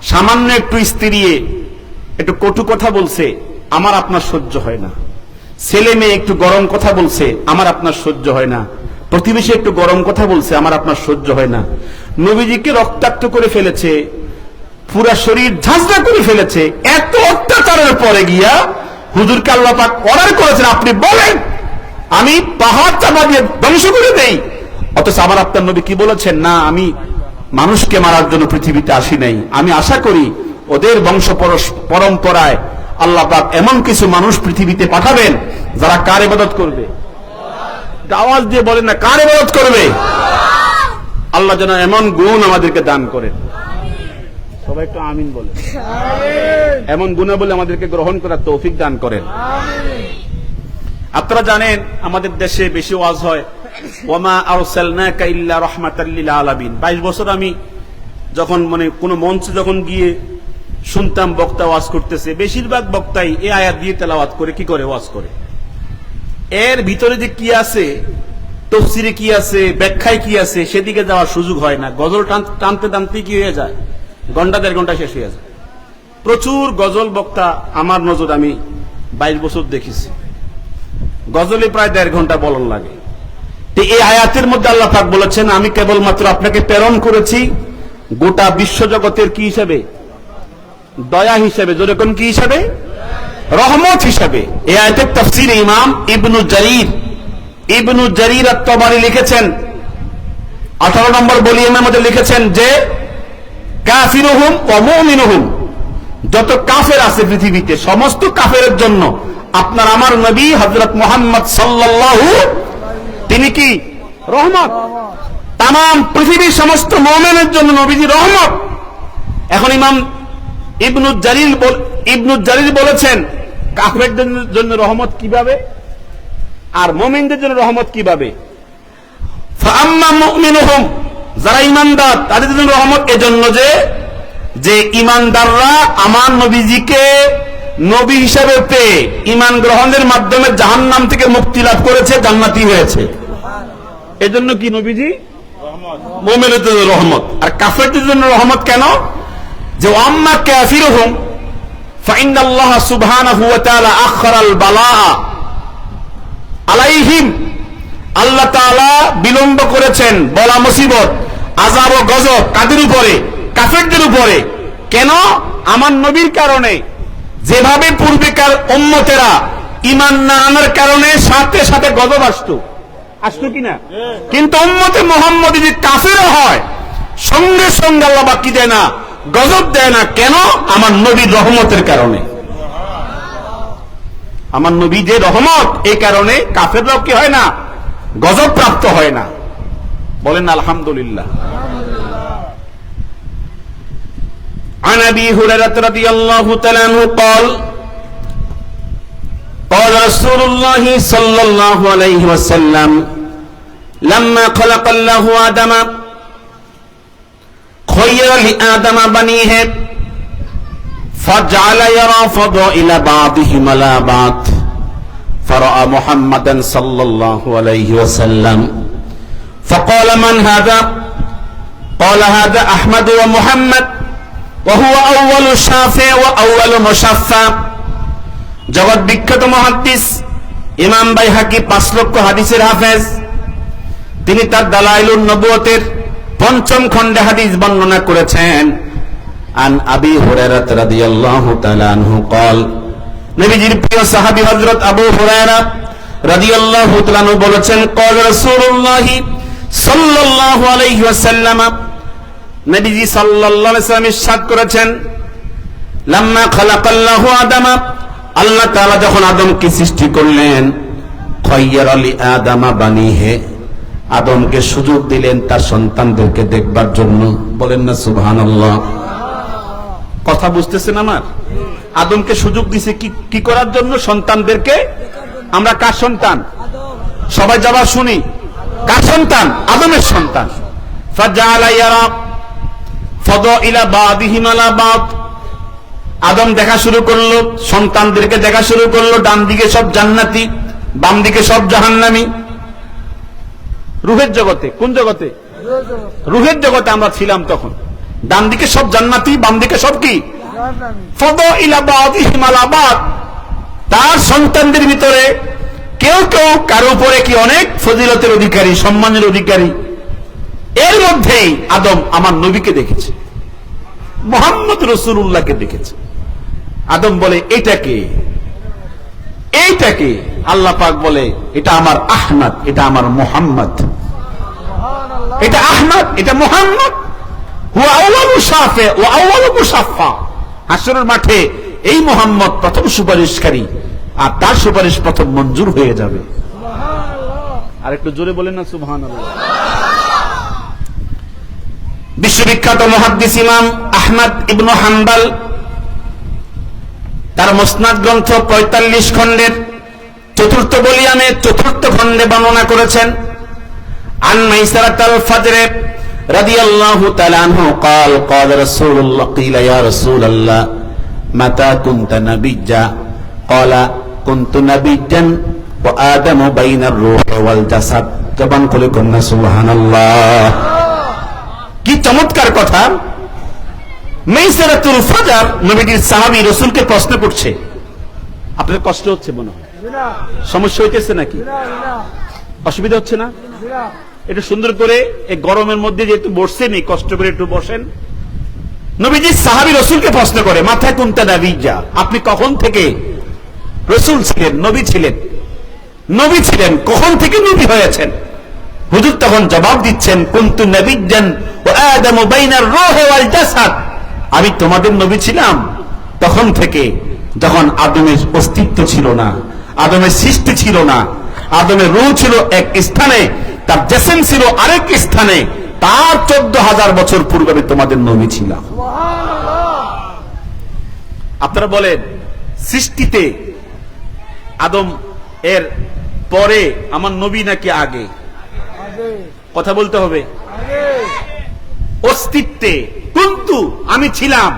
সামান্য একটু স্ত্রী একটু কটু কথা বলছে, আমার আপনার সহ্য হয় না। ছেলে মেয়ে একটু গরম কথা বলছে, আমার আপনার সহ্য হয় না। প্রতিবেশী একটু গরম কথা বলছে, আমার আপনার সহ্য হয় না। নবীজিকে রক্তাক্ত করে ফেলেছে, পুরা শরীর ঝাঁঝরা করে ফেলেছে। এত অত্যাচারের পরে গিয়া হুজুরকে আল্লাহ পাক অর্ডার করেছেন, আপনি বলেন আমি পাহাড় চাপা দিয়ে ধ্বংস করে দেই। অথচ আমার আপনার নবী কি বলেছেন? না, আমি মানুষকে মারার জন্য পৃথিবীতে আসি নাই। আমি আশা করি ওদের বংশ পরম্পরায় আল্লাহ পাক এমন কিছু মানুষ পৃথিবীতে পাঠাবেন যারা কার ইবাদত করবে। আওয়াজ দিয়ে বলেন না, কার ইবাদত করবে? আল্লাহ যেন এমন গুণ আমাদেরকে দান করেন। সবাই একটু আমিন বলেন। এমন গুণাবলী আমাদেরকে গ্রহণ করার তৌফিক দান করেন। আপনারা জানেন আমাদের দেশে বেশি ওয়াজ হয়, ওয়ামা আরসালনাকা ইল্লা রাহমাতাল লিল আলামিন। 22 বছর আমি যখন কোন মঞ্চে যখন গিয়ে শুনতাম বক্তা ওয়াজ করতেছে, বেশিরভাগ বক্তাই এই আয়াত দিয়ে তেলাওয়াত করে কি করে ওয়াজ করে। এর ভিতরে যে কি আছে, তাফসীরে কি আছে, ব্যাখ্যায় কি আছে, সেদিকে যাওয়ার সুযোগ হয় না। গজল টানতে টানতে কি হয়ে যায়, ঘন্টা 1.5 ঘন্টা শেষ হয়ে যায়। প্রচুর গজল বক্তা আমার নজর আমি 22 বছর দেখেছি, গজলে প্রায় 1.5 ঘন্টা বলন লাগে। তো এই আয়াতের মধ্যে আল্লাহ পাক বলেছেন, আমি কেবলমাত্র আপনাকে প্রেরণ করেছি গোটা বিশ্বজগতের কি হিসাবে? দয়া হিসাবে। যেরকম কি হিসাবে? রহমত হিসাবে। এই আয়াতের তাফসীরে ইমাম ইবনু জারীর আত-তাবারী লিখেছেন, 18 নম্বর ভলিউমের মধ্যে লিখেছেন যে কাফিরুহুম ওয়া মুমিনুহুম, যত কাফের আছে পৃথিবীতে সমস্ত কাফেরের জন্য আপনার আমার নবী হযরত মুহাম্মদ সাল্লাল্লাহু, তিনি কি রহমত। তাম পৃথিবীর সমস্ত মুমিনের জন্য নবীজি রহমত। এখন ইমাম ইবনু জারীর বলেছেন কাফেরদের জন্য রহমত কিভাবে আর মুমিনদের জন্য রহমত কিভাবে। ফাআম্মা মুমিনুহুম, যারা ঈমানদার তাদের জন্য রহমত এজন্য যে ঈমানদাররা আমার নবীজিকে নবী হিসেবে পেয়ে ঈমান গ্রহণের মাধ্যমে জাহান্নাম থেকে মুক্তি লাভ করেছে, জান্নাতি হয়েছে। এজন্য কি নবীজি রহমত, মুমিনদের জন্য রহমত। আর কাফেরদের জন্য রহমত কেন? যে আম্মা কাফিরুহুম ফাইন্নাল্লাহ সুবহানাহু ওয়া তাআলা আখরাল বালা আলাইহিম, আল্লাহ তাআলা বিলম্ব করেছেন বলা মুসিবত, আযাব ও গজব কাদের উপরে? কাফেরদের উপরে। কেন? আমার নবীর কারণে। যেভাবে পূর্বেকার উম্মতেরা ঈমান না আনার কারণে সাথে সাথে গজব আসতো কিনা? কিন্তু উম্মতে মুহাম্মদী যদি কাফের হয় সঙ্গে সঙ্গে আল্লাহ বাকি দেয় না, গজব দেয় না। কেন? আমার নবীর রহমতের কারণে। আমার নবী যে রহমত, এই কারণে কাফেররাও কি হয় না, গজব প্রাপ্ত হয় না। বলেন আলহামদুলিল্লাহ। عن ابي هريره رضي الله تعالى عنه قال قال رسول الله صلى الله عليه وسلم لما خلق الله آدم خير لآدم بنيه فجعل يرى فضائل بعضهم على بعض فرأى محمدا صلى الله عليه وسلم فقال من هذا؟ قال هذا أحمد ومحمد وهو أول شافع وأول مشفع। জগৎ বিখ্যাত মুহাদ্দিস ইমাম বাইহাকি 5 লক্ষ হাদিসের হাফেজ, তিনি তার দালাইলুন নবুয়তের পঞ্চম খণ্ডে হাদিস বর্ণনা করেছেন আন আবি হুরায়রা রাদিয়াল্লাহু তাআলা আনহু قال নবীজির প্রিয় সাহাবী হযরত আবু হুরায়রা রাদিয়াল্লাহু তাআলা আনহু বলেছেন قال রাসূলুল্লাহ সাল্লাল্লাহু আলাইহি ওয়াসাল্লাম নবীজি সাল্লাল্লাহু আলাইহি ওয়াসাল্লাম ইরশাদ করেছেন লাম্মা খালাকাল্লাহু আদামা আল্লাহ তাআলা যখন আদমকে সৃষ্টি করলেন খায়্যারা লি আদামা বানিহে আদমকে সুযোগ দিলেন তার সন্তানদেরকে দেখবার জন্য। বলেন না সুবহানাল্লাহ। কথা বুঝতেছেন আমার? আদমকে সুযোগ দিছে কি করার জন্য? সন্তানদেরকে। আমরা কার সন্তান? সবাই জবাব শুনি। কার সন্তান? আদমের সন্তান। ফাজাআলা ইয়ারা ফাদাইলা বাদিহিম আলা বাদ আদম দেখা শুরু করলো, সন্তানদেরকে দেখা শুরু করলো। ডান দিকে সব জান্নাতি, বাম দিকে সব জাহান্নামী। রুহের জগতে। কোন জগতে? রুহের জগতে আমরা ছিলাম তখন। ডান দিকে সব জান্নাতি, বাম দিকে সব কি? ফাদাইলা বাদিহিম আলা বাদ। তার সন্তানদের ভিতরে কেউ কেউ কারো উপরে কি অনেক ফজিলতের অধিকারী, সম্মানের অধিকারী। এর মধ্যেই আদম আমার নবীকে দেখেছে, মুহাম্মদ রাসূলুল্লাহকে দেখেছে। আদম বলে এইটাকে, এইটাকে। আল্লাহ পাক বলে এটা আমার আহমদ, এটা আমার মুহাম্মদ। এটা আহমদ, এটা মুহাম্মদ। হুয়া আউয়ালু শাফি ওয়া আউয়ালু মুশাফফা। হাসরের মাঠে এই মুহাম্মদ প্রথম সুপারিশকারী, আর তার সুপারিশ প্রথম মঞ্জুর হয়ে যাবে। সুবহানাল্লাহ। আর একটু জোরে বলেন না সুবহানাল্লাহ। বিশ্ববিখ্যাত মুহাদ্দিস ইমাম আহমদ ইবনে হাম্বল তার মুসনাদ গ্রন্থ 45 খণ্ডের চতুর্থ ভলিউমে চতুর্থ খণ্ডে বর্ণনা করেছেন আন মাইসারাতুল ফজর রাদিয়াল্লাহু তাআলা আনহু قال قال رسول الله قيل يا رسول الله متى كنت نبيا قال كنت نبيا وآدم بين الروح والجسد। জবান খুলে কন্যা সুবহানাল্লাহ। কি চমৎকার কথা! মাইসারাতুল ফজর নবীজির সাহাবী রাসূলকে প্রশ্ন করছে। আপনার কষ্ট হচ্ছে মনে হয়? সমস্যা হইতেছে নাকি? অসুবিধা হচ্ছে না? একটু সুন্দর করে এই গরমের মধ্যে যেহেতু বসছেন, কষ্ট করে একটু বসেন। নবীজির সাহাবী রাসূলকে প্রশ্ন করে মাথায় কুনতা নাবিয়্যা, আপনি কখন থেকে রাসূল ছিলেন, নবী ছিলেন? নবী ছিলেন, কখন থেকে নবী হয়েছেন? হুজুর তখন জবাব দিচ্ছেন কুনতু নাবিয়্যান ওয়া আদামু বাইনার রূহি ওয়াল জাসাদ। আমি তোমাদের নবী ছিলাম তখন থেকে যখন আদমের অস্তিত্ব ছিল না, আদমের সৃষ্টি ছিল না, আদমের রূহ ছিল এক স্থানে, তার জিসম ছিল আরেক স্থানে। তার 14,000 বছর পূর্বে আমি তোমাদের নবী ছিলাম। আপনারা বলেন সৃষ্টিতে আদম এর পরে আমার নবী নাকি আগে? কথা বলতে হবে। অস্তিত্বে কুনতু আমি ছিলাম,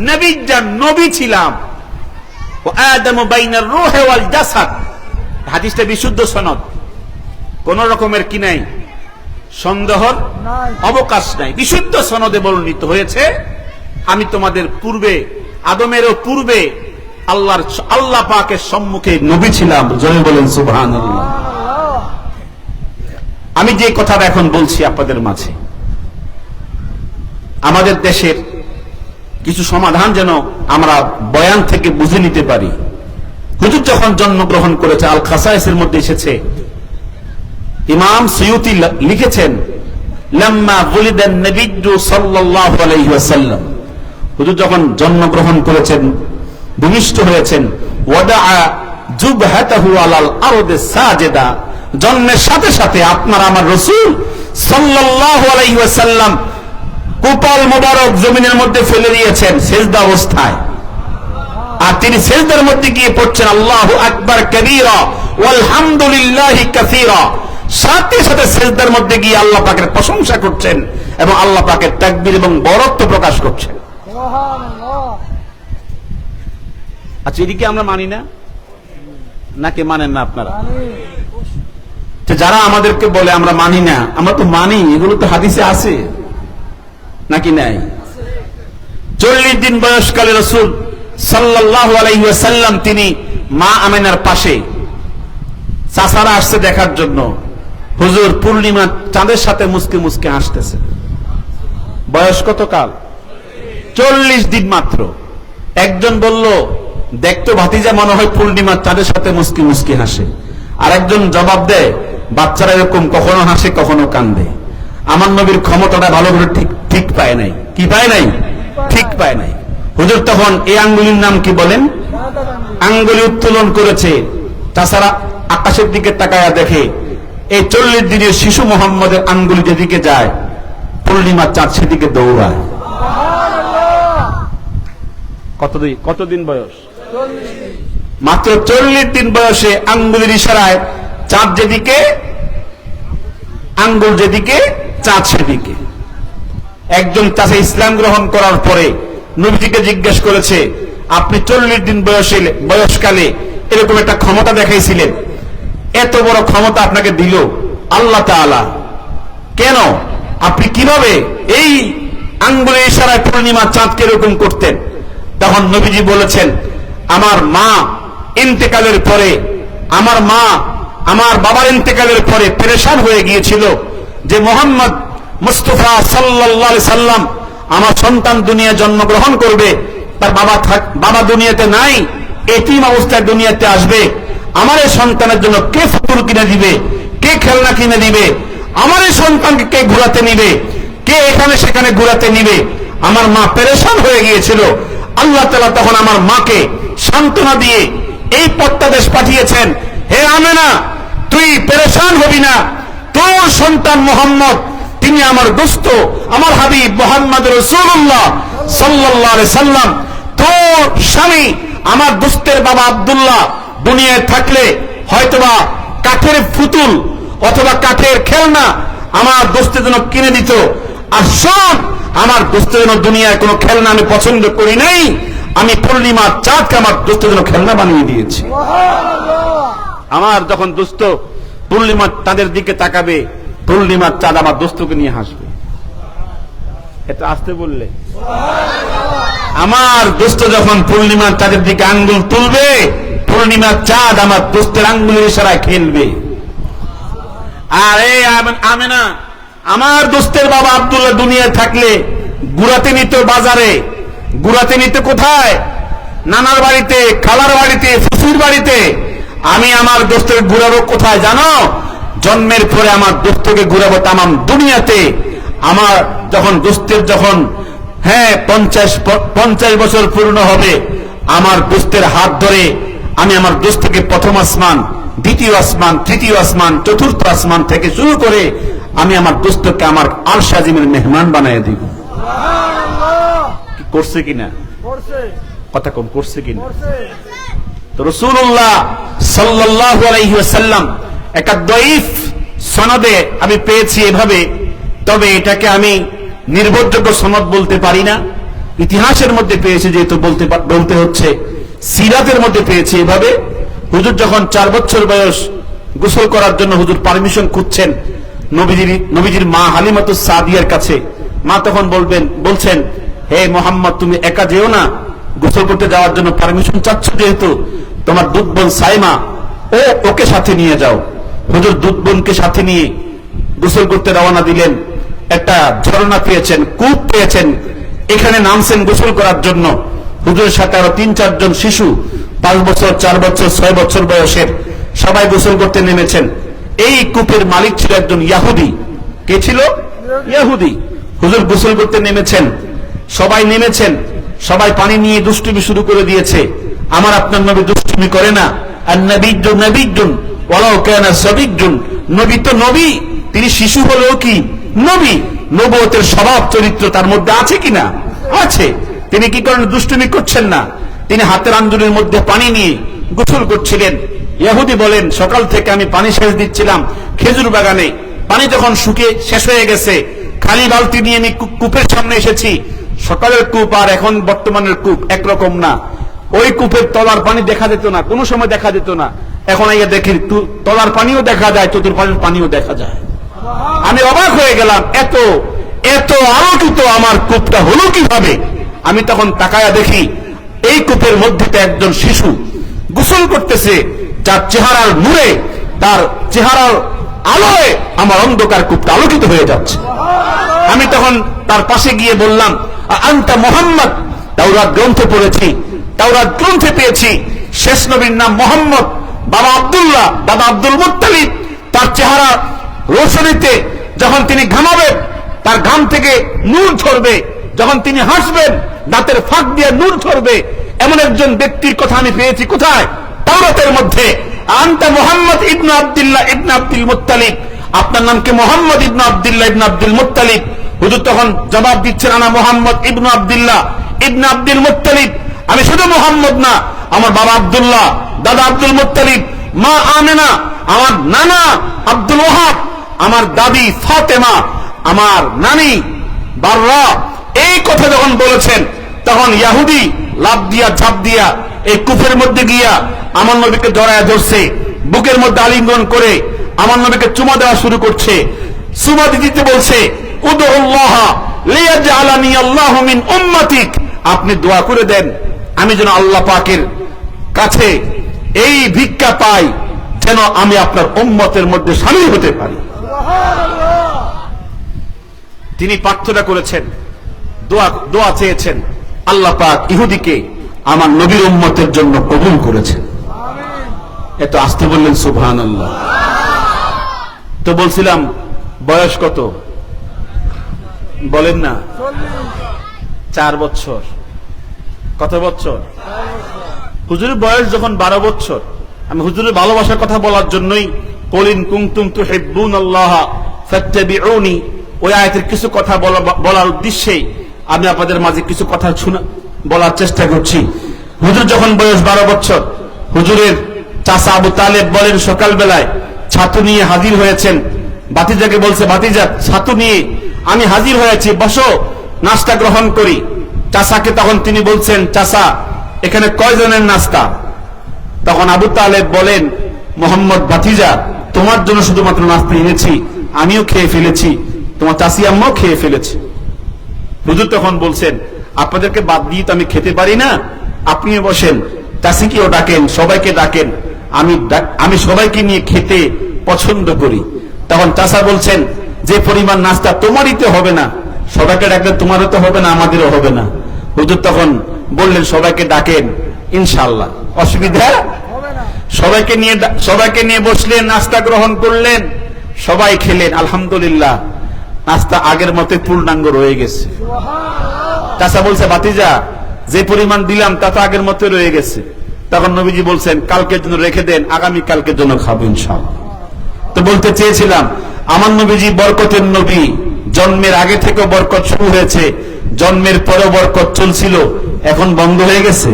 নবিয়্যান নবী ছিলাম, ও আদম বাইনার রূহি ওয়াল জাসাদ। হাদিসটা বিশুদ্ধ সনদ, কোন রকমের কি নাই, সন্দেহর অবকাশ নাই, বিশুদ্ধ সনদে বর্ণিত হয়েছে। আমি তোমাদের পূর্বে, আদমেরও পূর্বে আল্লাহ পাকের সম্মুখে নবী ছিলাম। জোরে বলেন সুবহানাল্লাহ। আমি যে কথাটা এখন বলছি আপনাদের মাঝে, আমাদের দেশের কিছু সমাধান যেন আমরা বয়ান থেকে বুঝে নিতে পারি। হুজুর যখন জন্মগ্রহণ করেছে, আল খাসায়েসের মধ্যে এসেছে, ইমাম সুয়ুতি লিখেছেন লাম্মা ওয়ালিদান নবিয়্যু সাল্লাল্লাহু আলাইহি ওয়াসাল্লাম, হুজুর যখন জন্মগ্রহণ করেছেন, ভূমিষ্ঠ হয়েছেন, ওয়াদা জুবহাতাহু আলাল আরদি সাজিদা, জন্মের সাথে সাথে আপনার আমার রাসূল সাল্লাল্লাহু আলাইহি ওয়াসাল্লাম কপাল মোবারক জমিনের মধ্যে ফেলে দিয়েছেন সেজদা অবস্থায়। আর তিনি সেজদার মধ্যে গিয়ে পড়ছেন আল্লাহু আকবার কাবীরা ওয়ালহামদুলিল্লাহি কাসীরা। সাথে সাথে সেজদার মধ্যে গিয়ে আল্লাহ পাকের প্রশংসা করছেন এবং আল্লাহ পাকের তাকবীর এবং বরত্ব প্রকাশ করছেন। সুবহানাল্লাহ। আচ্ছা, এদিকে আমরা মানি না নাকি মানেন না আপনারা? যারা আমাদেরকে বলে আমরা মানি না, আমরা তো মানি, এগুলো তো হাদিসে আছে নাকি নাই? 40 দিন বয়সকালে রাসূল সাল্লাল্লাহু আলাইহি ওয়াসাল্লাম তিনি মা আমিনার পাশে, চাচারা আসছে দেখার জন্য। হুজুর পূর্ণিমা চাঁদের সাথে মুসকে মুসকে হাসতেছে। বয়স কত কাল? 40 দিন মাত্র। একজন বলল, দেখতো ভাতিজা মনে হয় পূর্ণিমার চাঁদের সাথে মুস্কি মুস্কি হাসে। আর একজন জবাব দেয়, বাচ্চারা এরকম কখনো হাসে কখনো কান্দে। আমার নবীর ক্ষমতাটা ভালো করে ঠিক পায় নাই। কি পায় নাই? ঠিক পায় নাই। হুজুর তখন এই আঙ্গুলির নাম কি বলেন? আঙ্গুলি উত্তোলন করেছে। তাছাড়া আকাশের দিকে তাকায়া দেখে এই 40 দিনের শিশু মোহাম্মদের আঙ্গুলি যেদিকে যায়, পূর্ণিমার চাঁদ সেদিকে দৌড়ায়। কতদিন বয়স? মাত্র 40 দিন বয়সে আঙ্গুলির ইশারায় চাঁদ যেদিকে, আঙ্গুল যেদিকে, চাঁদ সেদিকে। একজন চাচা ইসলাম গ্রহণ করার পরে নবীজিকে জিজ্ঞেস করেছে, আপনি 40 দিন বয়সকালে এরকম একটা ক্ষমতা দেখাইছিলেন, এত বড় ক্ষমতা আপনাকে দিল আল্লাহ তাআলা, কেন? আপনি কিভাবে এই আঙ্গুলের ইশারায় পূর্ণিমা চাঁদকে এরকম করতেন? তখন নবীজি বলেছেন, আমার মা ইন্তেকালের পরে, আমার বাবার ইন্তেকালের পরে পেরেশান হয়ে গিয়েছিল যে মোহাম্মদ মুস্তাফা সাল্লাল্লাহু আলাইহি সাল্লাম আমার সন্তান দুনিয়া জন্মগ্রহণ করবে, তার বাবা দুনিয়াতে নাই, এতিম অবস্থায় দুনিয়াতে আসবে, আমার এই সন্তানের জন্য কে ফুতুর কিনে দিবে, কে খেলনা কিনে দিবে, আমার এই সন্তানকে কে ঘোরাতে নিবে, কে এখানে সেখানে ঘোরাতে নিবে? আমার মা পেরেশান হয়ে গিয়েছিল। আল্লাহ তাআলা তখন আমার মাকে সান্ত্বনা দিয়ে এই প্রত্যাদেশ পাঠিয়েছেন, হে আমেনা, তুই পেরেশান হবি না, তোর সন্তান মুহাম্মদ তিনি আমার দোস্ত, আমার হাবিব মুহাম্মদ রাসূলুল্লাহ সাল্লাল্লাহু আলাইহি সাল্লাম, তোর স্বামী আমার দোস্তের বাবা আব্দুল্লাহ দুনিয়ায় থাকলে হয়তোবা কাঠের পুতুল অথবা কাঠের খেলনা আমার দোস্তের জন্য কিনে দিত। আর শোন, আমার দোস্তের জন্য দুনিয়ায় কোনো খেলনা আমি পছন্দ করি নাই, আমি পূর্ণিমার চাঁদকে আমার দোস্তের জন্য খেলনা বানিয়ে দিয়েছি। আমার যখন দোস্ত পূর্ণিমার চাঁদের দিকে তাকাবে, পূর্ণিমার চাঁদ আমার দোস্তকে নিয়ে হাসবে। এটা আসতে বললে, আমার দোস্ত যখন পূর্ণিমার চাঁদের দিকে আঙ্গুল তুলবে, পূর্ণিমার চাঁদ আমার দোস্তের আঙ্গুলের ইশারায় খেলবে। আর এই আমেনা, আমার দোস্তের বাবা আব্দুল্লাহ দুনিয়ায় থাকলে ঘুরাতে নিত বাজারে, ঘুরাতে নিত কোথায়? নানার বাড়িতে, খালার বাড়িতে, ফুফুর বাড়িতে। আমি আমার দোস্তের ঘুরাবো কোথায় জানো? জন্মের পরে আমার দোস্তকে ঘুরাবো তামাম দুনিয়াতে। আমার যখন দোস্তের 50 বছর পূর্ণ হবে, আমার দোস্তের হাত ধরে আমি আমার দোস্তকে প্রথম আসমান, দ্বিতীয় আসমান, তৃতীয় আসমান, চতুর্থ আসমান থেকে শুরু করে আমি আমার দোস্তকে আমার আরশ আজিমের মেহমান বানিয়ে দিব। করছে কিনা? কথা কম করছে কিনা? তো রাসূলুল্লাহ সাল্লাল্লাহু আলাইহি ওয়াসাল্লাম একটা দঈফ সনদে আমি পেয়েছি এভাবে, তবে এটাকে আমি নির্ভরযোগ্য সনদ বলতে পারি না। ইতিহাসের মধ্যে পেয়েছি যেহেতু বলতে হচ্ছে, সিরাতের মধ্যে পেয়েছি এভাবে। হুজুর যখন 4 বছর বয়স, গোসল করার জন্য হুজুর পারমিশন খুঁজছেন নবীজির মা হালিমাতুস সাদিয়ার কাছে। মা তখন বলছেন, হে মোহাম্মদ, তুমি একা যেও না, গোসল করতে যাওয়ার জন্য পারমিশন চাচ্ছ যেহেতু, তোমার দুধ বোন সাইমা ওকে সাথে নিয়ে যাও। হুজুর দুধ বোনকে সাথে নিয়ে গোসল করতে রওনা দিলেন। একটা ঝর্ণা পেয়েছেন, কূপ পেয়েছেন, এখানে নামছেন গোসল করার জন্য। হুজুরের সাথে আরো 3-4 জন শিশু, 5 বছর, 4 বছর, 6 বছর বয়সের, সবাই গোসল করতে নেমেছেন। এই কূপের মালিক ছিল একজন ইয়াহুদি। কে ছিল? ইয়াহুদি। হুজুর গোসল করতে নেমেছেন, সবাই নেমেছেন, সবাই পানি নিয়ে দুষ্টুমি শুরু করে দিয়েছে। আমার আপনার নবী দুষ্টুমি করে না। আর নবীজ্জুন ওয়ালাউ কানা সাবিজ্জুন, নবী তো নবী, তিনি শিশু হলেও কি নবী। নবুয়তের স্বভাব চরিত্র তার মধ্যে আছে কিনা? আছে। তিনি কি করেন? দুষ্টুমি করছেন না। তিনি হাতের আঞ্জলির মধ্যে পানি নিয়ে গোসল করছিলেন। ইহুদি বলেন, সকাল থেকে আমি পানি সেচ দিচ্ছিলাম খেজুর বাগানে, পানি যখন শুকিয়ে শেষ হয়ে গেছে, খালি বালতি নিয়ে আমি কূপের সামনে এসেছি। সকালের কূপ আর এখন বর্তমানের কূপ একরকম না। ওই কূপের তলার পানি দেখা যেত না, কোনো সময় দেখা যেত না। এখন আইয়া দেখি তলার পানিও দেখা যায়, চতুর্পাশের পানিও দেখা যায়। আমি অবাক হয়ে গেলাম, এত এত আলোকিত আমার কূপটা হলো কিভাবে? আমি তখন তাকায়া দেখি এই কূপের মধ্যে একজন শিশু গোসল করতেছে, যার চেহারার নূরে, তার চেহারার আলোয় আমার অন্ধকার কূপটা আলোকিত হয়ে যাচ্ছে। আমি তখন তার পাশে গিয়ে বললাম, আনতা মুহাম্মদ। তাওরাত গ্রন্থে পড়েছি, তাওরাত গ্রন্থে পেয়েছি শেষ নবীর নাম মুহাম্মদ, বাবা আব্দুল্লাহ, দাদা আব্দুল মুত্তালিব। তার চেহারা রোশনীতে যখন তিনি ঘামাবেন তার ঘাম থেকে নূর ঝরবে, যখন তিনি হাসবেন দাঁতের ফাঁক দিয়ে নূর ঝরবে। এমন একজন ব্যক্তির কথা আমি পেয়েছি কোথায়? তাওরাতের মধ্যে। আনতা মুহাম্মদ ইবনে আব্দুল্লাহ ইবনে আব্দুল মুত্তালিব, আপনার নাম কি মুহাম্মদ ইবনে আব্দুল্লাহ ইবনে আব্দুল মুত্তালিব? হুজুর তখন জবাব দিচ্ছেন, আনা মুহাম্মদ ইবনে আব্দুল্লাহ ইবনে আব্দুল মুত্তালিব। আমি শুধু মুহাম্মদ না, আমার বাবা আব্দুল্লাহ, দাদা আব্দুল মুত্তালিব, মা আমেনা, আমার নানা আব্দুল ওয়াহাব, আমার দাদি ফাতেমা, আমার নানি বাররা। এই কথা যখন বলেছেন তখন ইহুদি লাফ দিয়া ঝাঁপ দিয়া এই কুফের মধ্যে গিয়া আমার নবীকে জড়ায় ধরছে, বুকের মধ্যে আলিঙ্গন করে আমার নবীকে চুমা দেওয়া শুরু করছে। চুমা দিতে বলছে, উদুল্লাহ লিয়াজআলানি আল্লাহু মিন উম্মাতিক, আপনি দোয়া করে দেন আমি যেন আল্লাহ পাকের কাছে এই ভিক্ষা পাই যেন আমি আপনার উম্মতের মধ্যে শামিল হতে পারি। তিনি প্রার্থনা করেছেন, দোয়া চেয়েছেন, আল্লাহ পাক ইহুদিকে আমার নবীর উম্মতের জন্য কবুল করেছেন। এত আসতে বললেন সুবহানাল্লাহ। তো বলছিলাম বয়স কত বলেন না? 4 বছর। কত বছর? হুজুরের বয়স যখন 12 বছর, আমি হুজুরের ভালোবাসার কথা বলার জন্যই কুলিন কুনতুম তুহিব্বুনাল্লাহ ফাত্তাবিউনি, ওই আয়াতের কিছু কথা বলার উদ্দেশ্যেই আমি আপনাদের মাঝে কিছু কথা বলার চেষ্টা করছি। হুজুর যখন বয়স 12 বছর, হুজুরের চাচা আবু তালেব বলেন সকালবেলায় ছাতু নিয়ে হাজির হয়েছেন। ভাতিজাকে বলছে, ভাতিজা ছাতু নিয়ে আমি হাজির হয়েছি, বসো নাস্তা গ্রহণ করি। চাচাকে তখন তিনি বলছেন, চাচা এখানে কয়জনের নাস্তা? তখন আবু তালেব বলেন, মোহাম্মদ ভাতিজা তোমার জন্য শুধুমাত্র নাস্তা এনেছি, আমিও খেয়ে ফেলেছি, তোমার চাচি আম্মাও খেয়ে ফেলেছি। হুজুর তখন বলছেন, আপনাদেরকে বাদ দিয়ে তো আমি খেতে পারি না, আপনিও বসেন, চাচিকেও ডাকেন, সবাইকে ডাকেন, আমি সবাইকে নিয়ে খেতে পছন্দ করি। তখন চাচা বলছেন, যে পরিমাণ নাস্তা তোমারই তো হবে না, সবাইকে ডাকলে তোমারও তো হবে না, আমাদেরও হবে না। হুজুর তখন বললেন, সবাইকে ডাকেন ইনশাআল্লাহ, অসুবিধা সবাইকে নিয়ে বসলেন, নাস্তা গ্রহণ করলেন, সবাই খেলেন। আলহামদুলিল্লাহ নাস্তা আগের মতো পূর্ণাঙ্গ রয়ে গেছে। চাচা বলছে, ভাতিজা যে পরিমাণ দিলাম তা তো আগের মতো রয়ে গেছে। তখন নবীজি বলছেন, কালকের জন্য রেখে দেন, আগামী কালকের জন্য খাবো ইনশাআল্লাহ। তো বলতে চেয়েছিলাম, আমার নবীজি বরকতের নবী, জন্মের আগে থেকে বরকত শুরু হয়েছে, জন্মের পরে বরকত চলছিল, এখন বন্ধ হয়ে গেছে।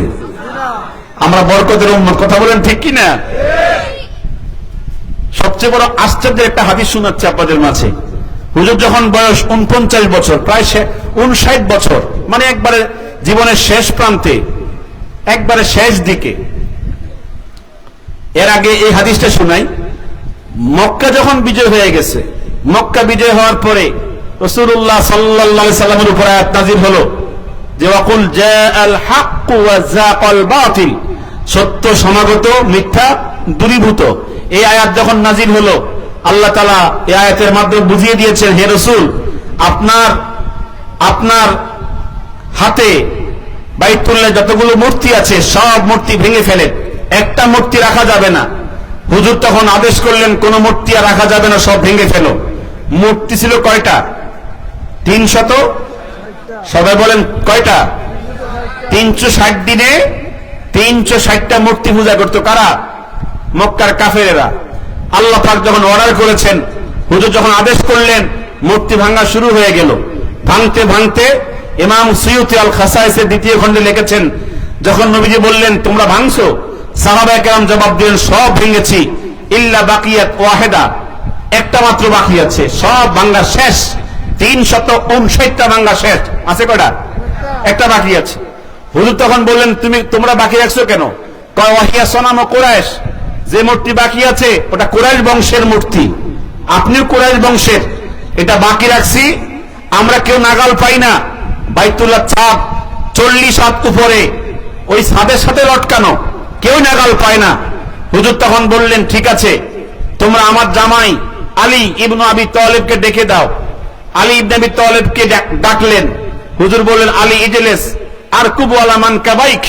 আমরা বরকতের উম্মত, কথা বলেন ঠিক কিনা? সবচেয়ে বড় আশ্চর্যের একটা হাদিস শোনাচ্ছে আপনাদের মাঝে। হুজুর যখন বয়স 49 বছর, প্রায় 59 বছর, মানে একবারে জীবনের শেষ প্রান্তে, একবারে শেষ দিকে। এর আগে এই হাদিসটা শোনাই, মক্কা যখন বিজয় হয়ে গেছে, মক্কা বিজয় হওয়ার পরে রাসূলুল্লাহ সাল্লাল্লাহু আলাইহি সাল্লামের উপর আয়াত নাযিল হলো যে ওয়াকুল জাআল হাক্কু ওয়া যাকাল বাতিল, সত্য সমাগত, মিথ্যা দূরীভূত। এই আয়াত যখন নাযিল হলো, আল্লাহ তাআলা এই আয়াতের মাধ্যমে বুঝিয়ে দিয়েছেন, হে রাসূল আপনার হাতে বাইতুল্লাহ যতগুলো মূর্তি আছে সব মূর্তি ভেঙে ফেলেন, একটা মূর্তি রাখা যাবে না। হুজুর তখন আদেশ করলেন, কোন মূর্তি আর রাখা যাবে না, সব ভেঙে ফেলো। মূর্তি ছিল কয়টা? 300। সবাই বলেন কয়টা? 360 দিনে 360টা মূর্তি পূজা করতো। কারা? মক্কার কাফেরেরা। আল্লাহ পাক যখন অর্ডার করেছেন, হুজুর যখন আদেশ করলেন, মূর্তি ভাঙা শুরু হয়ে গেল। ভাঙতে ভাঙতে ইমাম সুয়ুতি আল খাসাইসের 2য় খণ্ডে লিখেছেন, যখন নবীজি বললেন তোমরা ভাঙছো, সাহাবায়ে কেরাম জবাব দিলেন, সব ভেঙেছি, ইল্লা বাকিয়াত ওয়াহিদা, একটা মাত্র বাকি আছে, সব ভাঙা শেষ। 359টা ভাঙা শেষ, আছে কয়টা? একটা বাকি আছে। হুজুর তখন বললেন, তোমরা বাকি রাখছো কেন? কয় ওয়াহিয়া সনাম কুরাইশ, যে মূর্তি বাকি আছে ওটা কুরাইশ বংশের মূর্তি, আপনিও কুরাইশ বংশের, এটা বাকি রাখছি, আমরা কেউ নাগাল পাই না। বাইতুল্লাহ ছাদ 40 হাত উপরে, ওই ছাদের সাথে লটকানো, কেউ নাগাল পায় না। হুজুর তখন বললেন, ঠিক আছে, তোমরা আমার জামাই আলী ইবনে আবি তালেবকে ডেকে দাও। আলী ইবনে আবি তালেবকে ডাকলেন। হুজুর বললেন, আলী ইজলিস আরকুবু আলা মানকাবাইক,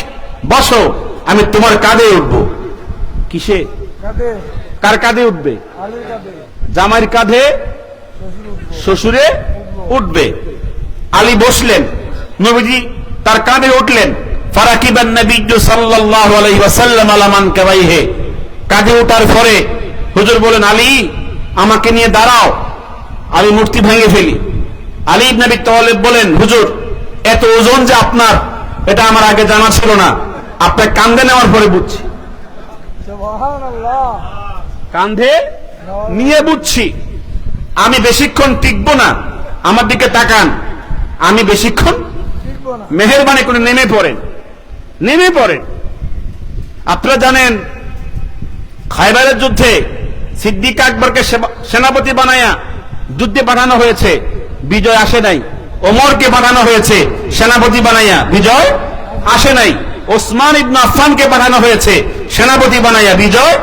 বসো, আমি তোমার কাঁধে উঠবো। কিসে? কার কাঁধে উঠবে? জামাইয়ের কাঁধে শ্বশুরে উঠবে। আলী বসলেন, নবীজি তার কাঁধে উঠলেন। ফারাকিবান নবিয়্যু সাল্লাল্লাহু আলাইহি ওয়াসাল্লাম আলা মানকাবাইহি, কাঁধে ওঠার পরে হুজুর বলেন, আলী আমাকে নিয়ে দাঁড়াও, আমি মূর্তি ভেঙে ফেলি। আলী ইবনে আবি তালেব বলেন, হুজুর এত ওজন যে আপনার, এটা আমার আগে জানা ছিল না, আপনার কাঁধে নেওয়ার পরে বুঝছি। কাঁধে নিয়ে বুঝছি আমি বেশিক্ষণ টিকবো না, আমার দিকে তাকান, আমি বেশিক্ষণ, মেহেরবানি করে নেমে পড়েন, নেমে পড়েন। আপনারা জানেন খায়বারের যুদ্ধে সিদ্দিক আকবরকে সেনাপতি বানায়া যুদ্ধে পাঠানো হয়েছে, বিজয় আসে নাই। ওমরকে পাঠানো হয়েছে সেনাপতি বানাইয়া, বিজয় আসে নাই। ওসমান ইবনে আফফানকে পাঠানো হয়েছে সেনাপতি বানাইয়া, বিজয়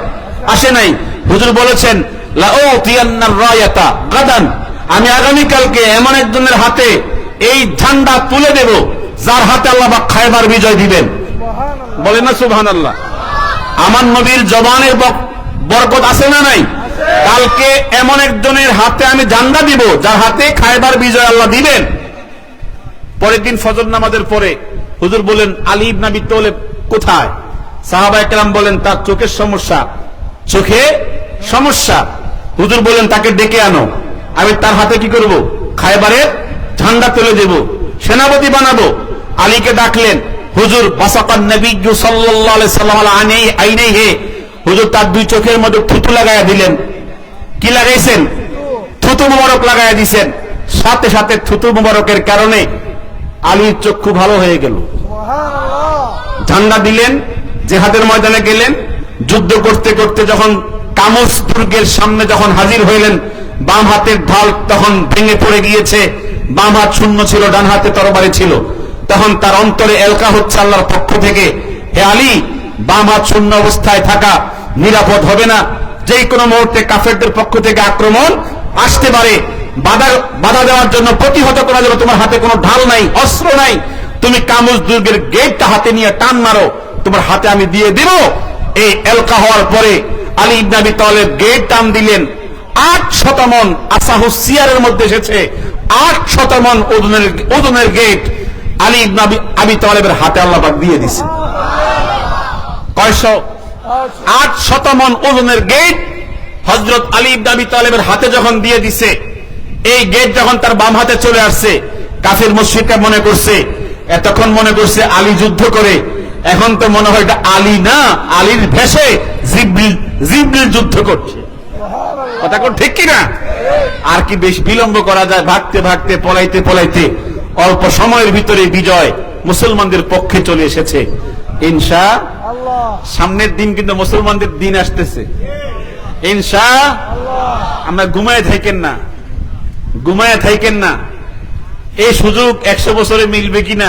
আসে নাই। হুজুর বলেছেন, লাউতিয়ান্নার রায়াতা গাদান, আমি আগামীকালকে এমন একজনের হাতে এই ঝান্ডা তুলে দেব যার হাতে আল্লাহ পাক খায়বার বিজয় দিবেন। বলেন না সুবহানাল্লাহ। আমার নবীর জবানের বরকত আছে না নাই? কালকে এমন একজনের হাতে আমি ঝান্ডা দিব যার হাতে খায়বার বিজয় আল্লাহ দিবেন। পরের দিন ফজর নামাজের পরে হুজুর বলেন, আলী ইবনে আবি তালেব কোথায়? সাহাবায়ে কেরাম বলেন, তার চোখের সমস্যা, চোখে সমস্যা। হুজুর বলেন, তাকে ডেকে আনো, আমি তার হাতে কি করব? খায়বারের ঝান্ডা তুলে দেব, সেনাপতি বানাবো। আলীকে ডাকলেন। হুজুর বাসাকান নবিয়্যু সাল্লাল্লাহু আলাইহি সাল্লাম আলা আইনাইহি, হুজুর তার দুই চোখের মধ্যে থুতু লাগায়া দিলেন। কি লাগাইছেন? থুতু মুবারক লাগায়া দিয়েছেন। সাথে সাথে থুতু মুবারকের কারণে আলীর চক্ষু ভালো হয়ে গেল। ঝান্ডা দিলেন, জিহাদের ময়দানে গেলেন, যুদ্ধ করতে করতে যখন কামস দুর্গের সামনে যখন হাজির হইলেন, বাম হাতের ঢাল তখন ভেঙে পড়ে গিয়েছে, বাম হাত শূন্য ছিল, ডান হাতে তরবারি ছিল। তখন তার অন্তরে এলকা হচ্ছে আল্লাহর পক্ষ থেকে, হে আলী, বাম হাত শূন্য অবস্থায় থাকা নিরাপদ হবে না, যে কোনো মুহূর্তে কাফেরদের পক্ষ থেকে আক্রমণ আসতে পারে। বাধা দেওয়ার জন্য, প্রতিহত করার জন্য তোমার হাতে কোনো ঢাল নাই, অস্ত্র নাই। তুমি কামুজ দুর্গের গেটটা হাতে নিয়ে টান মারো, তোমার হাতে আমি দিয়ে দিব। এই এলকা হওয়ার পরে আলী ইবনে আবি তালেব গেট টান দিলেন। 800 মণ, আসাহুস সিয়ারের মধ্যে এসেছে 800 মণ ওজনের গেট আলী ইবনে আবি তালেবের হাতে আল্লাহ পাক দিয়ে দিয়েছে। কয়শো? 800 মণ ওজনের গেট হযরত আলী ইবনে আবি তালেবের হাতে যখন দিয়ে দিছে, এই গেট যখন তার বাম হাতে চলে আসছে, কাফির মুশরিকরা মনে করছে, এতক্ষণ মনে করছে আলী যুদ্ধ করে, এখন তো মনে হয় এটা আলী না, আলীর ভেষে জিবরিল যুদ্ধ করছে। কথা কোন ঠিক কিনা? আর কি বেশ বিলম্ব করা যায়? ভাগতে ভাগতে, পলাইতে পলাইতে অল্প সময়ের ভিতরে বিজয় মুসলমানদের পক্ষে চলে এসেছে ইনশাআল্লাহ। সামনের দিন কিন্তু মুসলমানদের দিন আসতেছে ইনশাআল্লাহ। আমরা ঘুমায় থাকেন না, ঘুমায় থাকেন না। এই সুযোগ 100 বছরে মিলবে কিনা,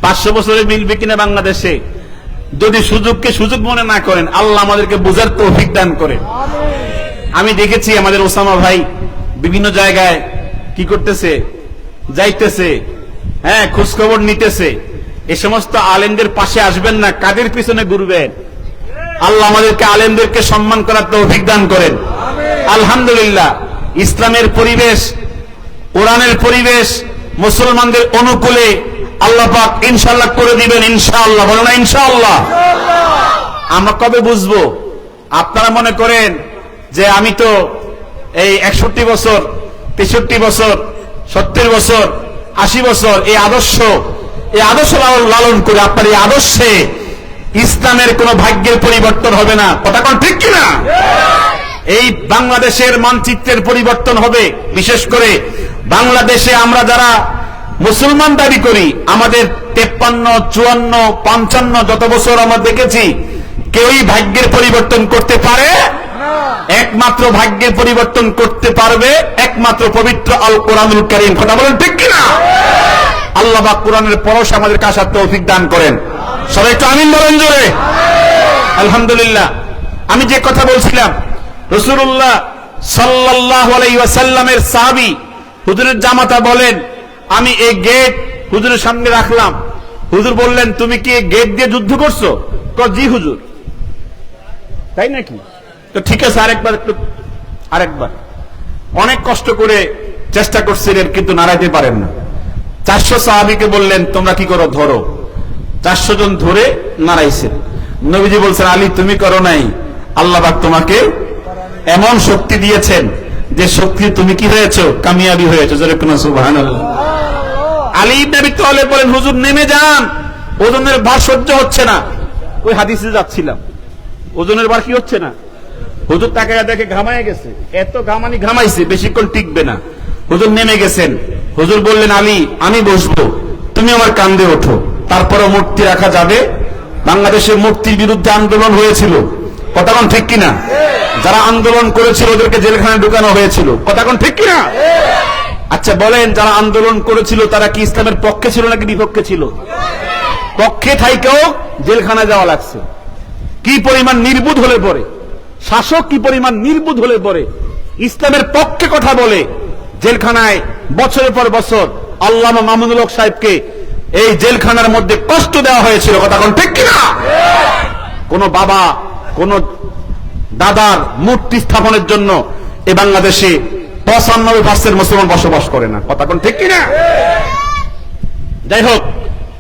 500 বছরে মিলবে কিনা বাংলাদেশে, যদি সুযোগকে সুযোগ মনে না করেন, আল্লাহ আমাদেরকে বুঝার তৌফিক দান করেন। আমি দেখেছি আমাদের ওসামা ভাই বিভিন্ন জায়গায় কি করতেছে, যাইতেছে, হ্যাঁ, খোঁজ খবর নিতেছে। এই সমস্ত আলেমদের পাশে আসবেন না, কাদের পিছনে ঘুরবেন। আল্লাহ আমাদেরকে আলেমদেরকে সম্মান করার তৌফিক দান করেন। আলহামদুলিল্লাহ, ইসলামের পরিবেশ, কোরআনের পরিবেশ মুসলমানদের অনুকূলে আল্লাহ পাক ইনশাআল্লাহ করে দিবেন। ইনশাআল্লাহ, বলো না ইনশাআল্লাহ। আমরা কবে বুঝবো? আপনারা মনে করেন যে আমি তো এই 61 বছর, 63 বছর, 70 বছর, 80 বছর এই আদর্শ লালন করে, আপনার এই আদর্শে ইসলামের কোন ভাগ্যের পরিবর্তন হবে না। কথা কোন ঠিক কিনা? এই বাংলাদেশের মানচিত্রের পরিবর্তন হবে। বিশেষ করে বাংলাদেশে আমরা যারা মুসলমান দাবি করি, আমাদের 53, 54, 55 যত বছর আমরা দেখেছি, কেউই ভাগ্যের পরিবর্তন করতে পারে একমাত্র ভাগ্যের পরিবর্তন করতে পারবে একমাত্র পবিত্র আল কোরআনুল কারীম। কথা বলেন ঠিক কিনা? আল্লাহ পাক কোরআনের পরশ আমাদের আসার তৌফিক দান করেন। সবাই একটু আমিন বলেন জোরে। আলহামদুলিল্লাহ। আমি যে কথা বলছিলাম, রাসূলুল্লাহ সাল্লাল্লাহু আলাইহি ওয়াসাল্লামের সাহাবী হুজুরের জামাতা বলেন আমি এই গেট হুজুরের সামনে রাখলাম। হুজুর বললেন তুমি কি গেট দিয়ে যুদ্ধ করছো? জি হুজুর। তাই নাকি? তো ঠিক আছে, আরেকবার অনেক কষ্ট করে চেষ্টা করছিলেন কিন্তু নাড়াইতে পারেন না। 400 সাহাবীকে বললেন তোমরা কি করো, ধরো। 400 জন ধরে নাড়াইছেন। নবীজি বলছেন আলী তুমি করো নাই, আল্লাহ পাক তোমাকে এমন শক্তি দিয়েছেন যে শক্তি তুমি কি হয়েছো, কামিয়াবি হয়েছো। জোরে কোন সুবহানাল্লাহ। আলী ইবনে আবি তালেব বলেন হুজুর নেমে যান, ওজনের ভার সহ্য হচ্ছে না। ওই হাদিসে যাচ্ছিলাম, ওজনের ভার কি হচ্ছে না। হুজুর তাকায়া দেখে ঘামায় গেছে, এত ঘামানি ঘামাইছে বেশিক্ষণ টিকবে না। হুজুর নেমে গেছেন। হুজুর বললেন আলী আমি বসবো, তুমি আমার কাঁধে ওঠো। তারপরে মূর্তি রাখা যাবে। বাংলাদেশে মূর্তির বিরুদ্ধে আন্দোলন হয়েছিল, কথা কোন ঠিক কিনা? যারা আন্দোলন করেছিল ওদেরকে জেলখানায় ঢুকানো হয়েছিল, কথা কোন ঠিক কিনা? আচ্ছা বলেন, যারা আন্দোলন করেছিল তারা কি ইসলামের পক্ষে ছিল নাকি বিপক্ষে ছিল? পক্ষে থাইকেও জেলখানায় যাওয়া লাগছে। কি পরিমাণ নির্বুধ হলে পরে, শাসক কি পরিমাণ নির্বুধ হলে পরে ইসলামের পক্ষে কথা বলে জেলখানায় বছরের পর বছর আল্লামা মামুনুল হক সাহেবকে এই জেলখানার মধ্যে কষ্ট দেওয়া হয়েছিল, কথা কোন ঠিক কিনা? কোন বাবা কোন দাদার মূর্তি স্থাপনের জন্য এই বাংলাদেশে 95% মুসলমান বসবাস করে না, কথা কোন ঠিক কিনা? যাই হোক,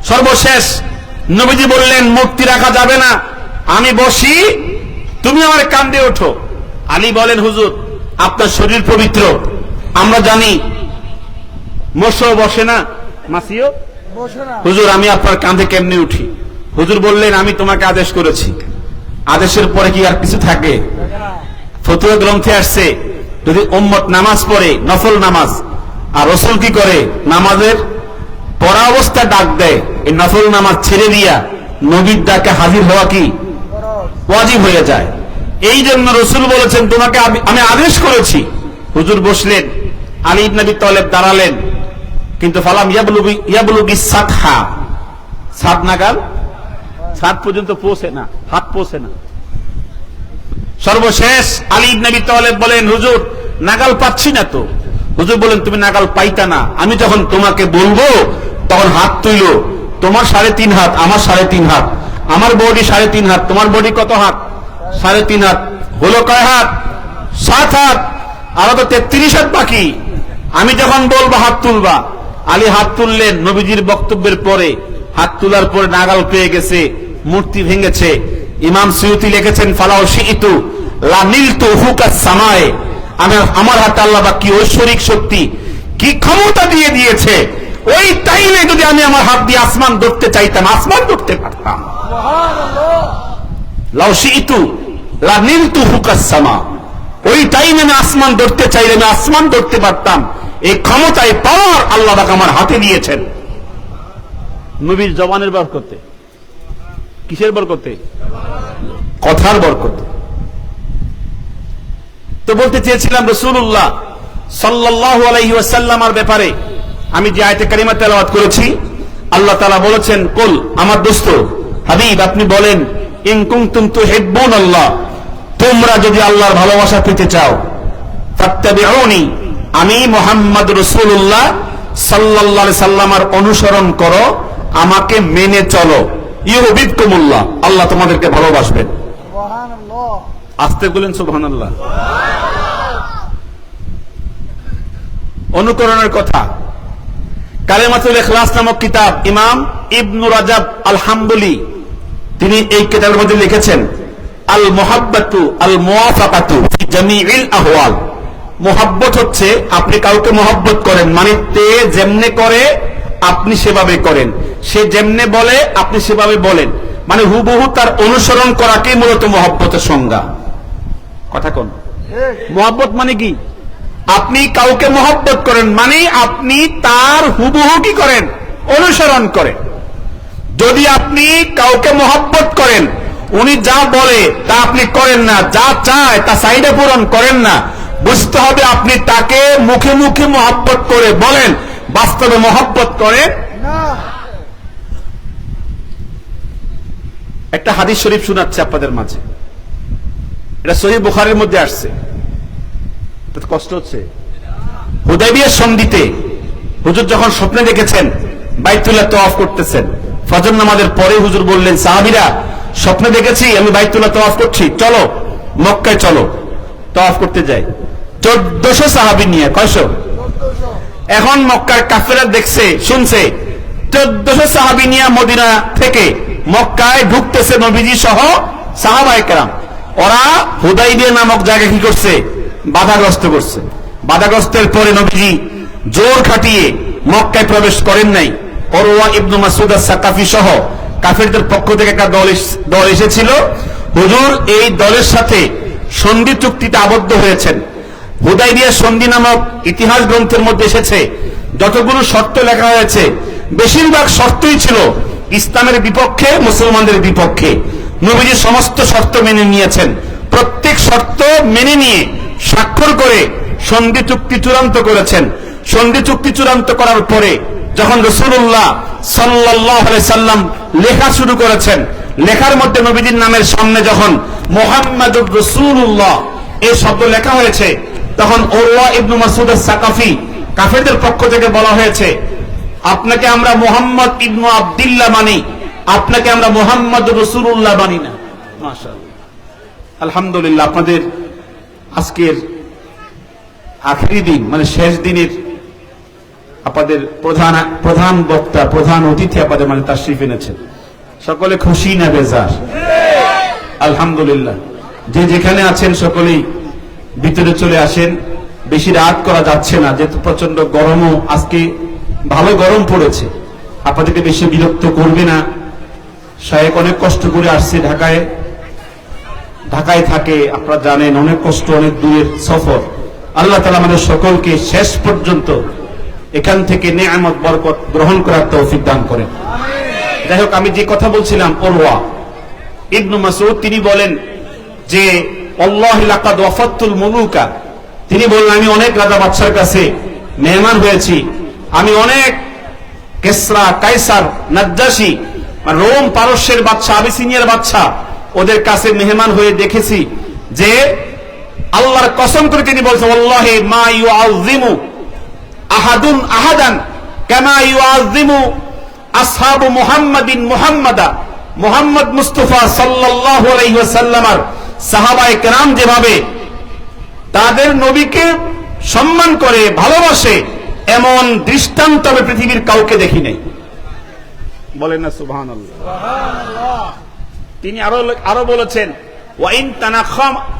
সর্বশেষ নবীজি বললেন মূর্তি রাখা যাবে না, আমি বসি, তুমি আমার কাঁধে ওঠো। আলী বলেন হুজুর আপনার শরীর পবিত্র, আমরা জানি মোষও বসে না, মাসিও বসে না, হুজুর আমি আপনার কাঁধে কেমনে উঠি? হুজুর বললেন আমি তোমাকে আদেশ করেছি, আদেশের পরে কি আর কিছু থাকে? ফতোয়া গ্রন্থে আসছে যদি উম্মত নামাজ পড়ে নফল নামাজ, আর রাসূল কি করে নামাজের পড়া অবস্থা ডাক দেয়, এই নফল নামাজ ছেড়ে দিয়া নবীর ডাকে হাজির হওয়া কি ওয়াজিব হয়ে যায়। এই জন্য রাসূল বলেছেন তোমাকে আমি আদেশ করেছি। হুজুর বসলেন, আলী ইবনে আবি তালেব দাঁড়ালেন, কিন্তু ফালাম ইয়াবলুগি সাতহা, সাত নাগাল, সাত পর্যন্ত পৌঁছে না, হাত পৌঁছে না। সর্বশেষ আলী ইবনে আবি তালেব বলেন হুজুর নাগাল পাচ্ছি না তো। হুজুর বলেন তুমি নাগাল পাইতা না, আমি যখন তোমাকে বলবো তখন হাত তুইলো, তোমার 3.5 হাত, আমার 3.5 হাত, আমার বডি 3.5 হাত, তোমার বডি কত হাত? 3.5 হাত, হলো কয় হাত? 7 হাত, আর তো 33 হাত বাকি। আমি যখন বলবো হাত তুলবা। আলী হাত তুললেন। নবীজির বক্তব্যের পরে হাত তোলার পরে নাগাল পেয়ে গেছে, মূর্তি ভেঙেছে। ইমাম সুয়ুতি লিখেছেন ফালাউ শিইতু লা নিলতু ফুকাস সামায়ে, আমার হাতে আল্লাহ বা কি ঐশ্বরিক শক্তি, কি ক্ষমতা দিয়ে দিয়েছে, ওই টাইমে যদি আমি আমার হাত দিয়ে আসমান ধরতে চাইতাম আসমান ধরতে পারতাম। সুবহানাল্লাহ। লাউ শিইতু লা নিলতু ফুকাস সামা, ওই টাইমে আমি আসমান ধরতে চাইলে আমি আসমান ধরতে পারতাম। এই ক্ষমতায় পাওয়ার আল্লাহ পাক আমার হাতে দিয়েছেন। নবীর জবানের বরকতে, কিসের বরকতে? কথার বরকতে। তো বলতে চেয়েছিলাম রাসূলুল্লাহ সাল্লাল্লাহু আলাইহি ওয়াসাল্লামের ব্যাপারে আমি যে আয়াতে কারিমা তেলাওয়াত করেছি, আল্লাহ তাআলা বলেছেন কুল, আমার দোস্ত হাবিব আপনি বলেন, ইন কুনতুম তুহিব্বুনাল্লাহ, তোমরা যদি আল্লাহর ভালোবাসা পেতে চাও, ফাত্তাবিউনি, আমি মুহাম্মদ রাসূলুল্লাহ সাল্লাল্লাহু আলাইহি সাল্লামের অনুসরণ করো, আমাকে মেনে চলো, ইউহিব্বুকুমুল্লাহ, আল্লাহ তোমাদেরকে ভালোবাসবেন। সুবহানাল্লাহ। আস্তে বলেন সুবহানাল্লাহ। অনুকরণের কথা কালিমাতুল ইখলাস নামক কিতাব ইমাম ইবনু রাজাব আল হাম্বলি তিনি এই কিতাবের মধ্যে লিখেছেন আল মুহাব্বাতু আল মুওয়াফাকাতু ফি জামিইল আহওয়াল। মুহাব্বত হচ্ছে আপনি কাউকে মহব্বত করেন, মানে তে যেমনে করে আপনি সেভাবে করেন, সে যেমনে বলে আপনি সেভাবে বলেন, মানে হুবহু তার অনুসরণ করাকেই মূলত মহব্বতের সংজ্ঞা। কথা কোন? মহব্বত মানে কি? আপনি কাউকে মহব্বত করেন মানে আপনি তার হুবহু কি করেন? অনুসরণ করেন। যদি আপনি কাউকে মহব্বত করেন, উনি যা বলে তা আপনি করেন না, যা চায় তা চাহিদা পূরণ করেন না, বুঝতে হবে আপনি তাকে মুখে মুখে মহব্বত করে বলেন, বাস্তবে মহব্বত করেন না। একটা হাদিস শরীফ শোনাচ্ছে আপনাদের মাঝে, এটা সহিহ বুখারীর মধ্যে আসছে। কষ্ট হচ্ছে? হুদাইবিয়ার সন্ধিতে হুজুর যখন স্বপ্নে দেখেছেন বাইতুল্লাহ তওয়াফ করতেছেন, ফজর নামাজের পরে হুজুর বললেন, সাহাবীরা স্বপ্নে দেখেছি আমি বাইতুল্লাহ তওয়াফ করছি, চলো মক্কায় চলো। তওয়াফ করতে যাই 1400 সাহাবী নিয়ে। কয়শো? এখন মক্কার কাফেররা দেখছে, শুনছে 1400 সাহাবী নিয়ে মদিনা থেকে মক্কায় ঢুকতেছে নবীজি সহ সাহাবায়ে কেরাম। ওরা হুদাইবিয়া নামক জায়গা কি করছে? বাধাগ্রস্ত করছে। বাধাগ্রস্তের পরে নবীজি জোর খাটিয়ে মক্কায় প্রবেশ করেন নাই। উরওয়া ইবনে মাসউদ আস-সাকাফি সহ কাফেরদের পক্ষ থেকে একটা দল এসেছিল। হুজুর এই দলের সাথে সন্ধি চুক্তিতে আবদ্ধ হয়েছেন। হুদাইবিয়া সন্ধি নামক ইতিহাস গ্রন্থের মধ্যে এসেছে, যতগুলো শর্ত লেখা হয়েছে বেশিরভাগ শর্তই ছিল ইসলামের বিপক্ষে, মুসলমানদের বিপক্ষে। নবীজি সমস্ত শর্ত মেনে নিয়েছেন। প্রত্যেক শর্ত মেনে নিয়ে স্বাক্ষর করে সন্ধি চুক্তি চূড়ান্ত করেছেন। সন্ধি চুক্তি চূড়ান্ত করার পরে যখন রাসূলুল্লাহ সাল্লাল্লাহু আলাইহি সাল্লাম লেখা শুরু করেছেন, লেখার মধ্যে নবীজির নামের সামনে যখন মুহাম্মাদুর রাসূলুল্লাহ এই শব্দ লেখা হয়েছে, তখন উরওয়া ইবনে মাসউদ আস-সাকাফি কাফেরদের পক্ষ থেকে বলা হয়েছে, আপনাকে আমরা মুহাম্মদ ইবনে আব্দুল্লাহ মানি, আপনাকে আমরা মুহাম্মাদুর রাসূলুল্লাহ মানি না। মাশাআল্লাহ, আলহামদুলিল্লাহ। আপনাদের আজকের আখেরি দিন, মানে শেষ দিনের আপনাদের প্রধান বক্তা, প্রধান অতিথি আপনাদের মানে তাশরিফ এনেছেন। সকলে খুশি না বেজার? আলহামদুলিল্লাহ। যে যেখানে আছেন সকলেই ভিতরে চলে আসেন। বেশি রাত করা যাচ্ছে না, যেহেতু প্রচন্ড গরমও আজকে ভালো গরম পড়েছে। আপনাদেরকে বেশি বিরক্ত করবে না। শায়েখ অনেক কষ্ট করে আসছে ঢাকায় থাকে, আপনারা জানেন অনেক কষ্ট, অনেক দূরের সফর। আল্লাহ তাআলা আমাদের সকলকে শেষ পর্যন্ত এখান থেকে নেয়ামত বরকত গ্রহণ করার তৌফিক দান করেন। যাই হোক, আমি যে কথা বলছিলাম, উরওয়া ইবনে মাসউদ তিনি বলেন যে আল্লাহি লাকাদ ওয়াফাতুল মুলুকা, তিনি বলেন আমি অনেক রাজা বাদশার কাছে মেহমান হয়েছি, আমি অনেক কেসরা, কাইসার, নাজ্জাশী, রোম পারস্যের বাদশা, আবিসিনিয়ার বাদশা, ওদের কাছে মেহমান হয়ে দেখেছি যে আল্লাহর কসম করে তিনি বলছেন, ওয়াল্লাহি মা ইউআযিমু আহাদুন আহাদান কামা ইউআযিমু আসহাবু মুহাম্মাদিন মুহাম্মাদা, মুহাম্মদ মুস্তাফা সাল্লাল্লাহু আলাইহি ওয়াসাল্লামের সাহাবায়ে কেরাম যেভাবে তাদের নবীকে সম্মান করে, ভালোবাসে, এমন দৃষ্টান্ত আমি পৃথিবীর কাউকে দেখি নাই। বলেন না সুবহানাল্লাহ। তিনি আরো বলেছেন, ওয়া ইন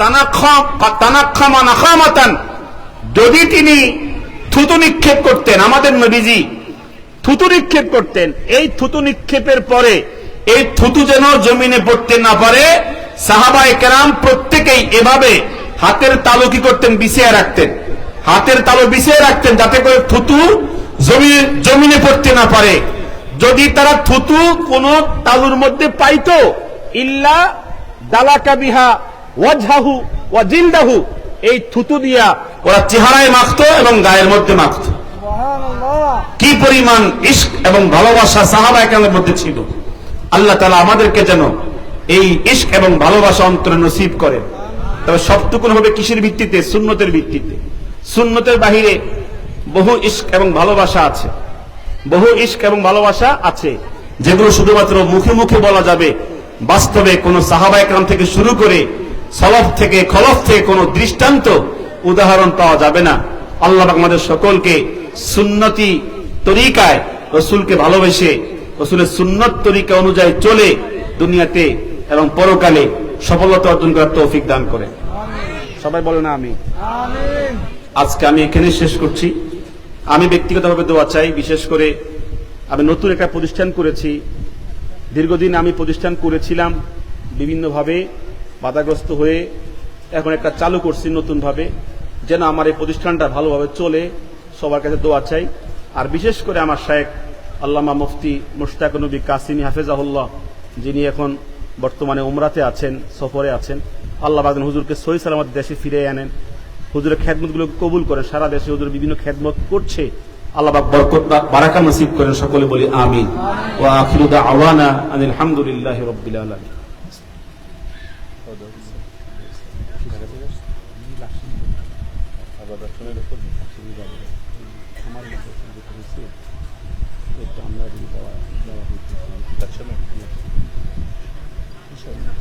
তানাখামা নাখামাতান, যদি তিনি থুতু নিক্ষেপ করতেন, আমাদের নবীজি থুতু নিক্ষেপ করতেন, এই থুতু নিক্ষেপের পরে এই থুতু যেন জমিনে পড়তে না পারে, সাহাবায়ে কেরাম প্রত্যেকেই এভাবে হাতের তালু কি করতেন? বিছিয়ে রাখতেন। হাতের তালু বিছিয়ে রাখতেন যাতে করে থুতু জমিনে পড়তে না পারে। যদি তারা থুতু কোন তালুর মধ্যে পাইতো, ইল্লা দালাকা বিহা ওয়াজহাহু ওয়া জিলদাহু, এই থুতু দিয়া ওরা চেহারায় মাখতো এবং গায়ের মধ্যে মাখতো। কি পরিমাণ ইশক এবং ভালোবাসা সাহাবায়ে কেরামের মধ্যে ছিল। আল্লাহ তাআলা আমাদেরকে যেন এই ইশক এবং ভালোবাসা অন্তরে নসিব করেন। তবে সবটুকুন হবে কিসের ভিত্তিতে? সুন্নতের ভিত্তিতে। সুন্নতের বাহিরে বহু ইশক এবং ভালোবাসা আছে, বহু ইশক এবং ভালোবাসা আছে যেগুলো শুধুমাত্র মুখে মুখে বলা যাবে, বাস্তবে কোন সাহাবায়ে কেরাম থেকে শুরু করে সালাফ থেকে খলফ থেকে কোন দৃষ্টান্ত উদাহরণ পাওয়া যাবে না। আল্লাহ পাক আমাদের সকলকে সুন্নতি তরিকায় রাসূলকে ভালোবেসে রাসূলের সুন্নত তরিকা অনুযায়ী চলে দুনিয়াতে এবং পরকালে সফলতা অর্জন করার তৌফিক দান করেন। সবাই বলেন আমিন। আজকে আমি এখানে শেষ করছি। আমি ব্যক্তিগতভাবে দোয়া চাই, বিশেষ করে আমি নতুন একটা প্রতিষ্ঠান করেছি। দীর্ঘদিন আমি প্রতিষ্ঠান করেছিলাম বিভিন্নভাবে বাধাগ্রস্ত হয়ে, এখন একটা চালু করছি নতুনভাবে, যেন আমার এই প্রতিষ্ঠানটা ভালোভাবে চলে। সবার কাছে দোয়া চাই। আর বিশেষ করে আমার শায়েখ আল্লামা মুফতি মুশতাক নবী কাসিমি হাফেজাহুল্লাহ, যিনি এখন বর্তমানে উমরাতে আছেন, সফরে আছেন, আল্লাহ পাক হুজুরকে সহি সালামত দেশে ফিরে আনেন, হুজুরের খেদমতগুলো কবুল করেন। সারা দেশে হুজুর বিভিন্ন খেদমত করছে, আল্লাহ পাক বরকত বারাকা নসিব করেন। সকলে বলি আমিন। ওয়া আখিরু দাওয়ানা আনিল হামদুলিল্লাহি রাব্বিল আলামিন। আলাদা শুনে সুবিধা বলে আমার মতো যেটা হয়েছে একটু আমরা দেওয়া দেওয়া হয়েছে আচ্ছা না বিষয় না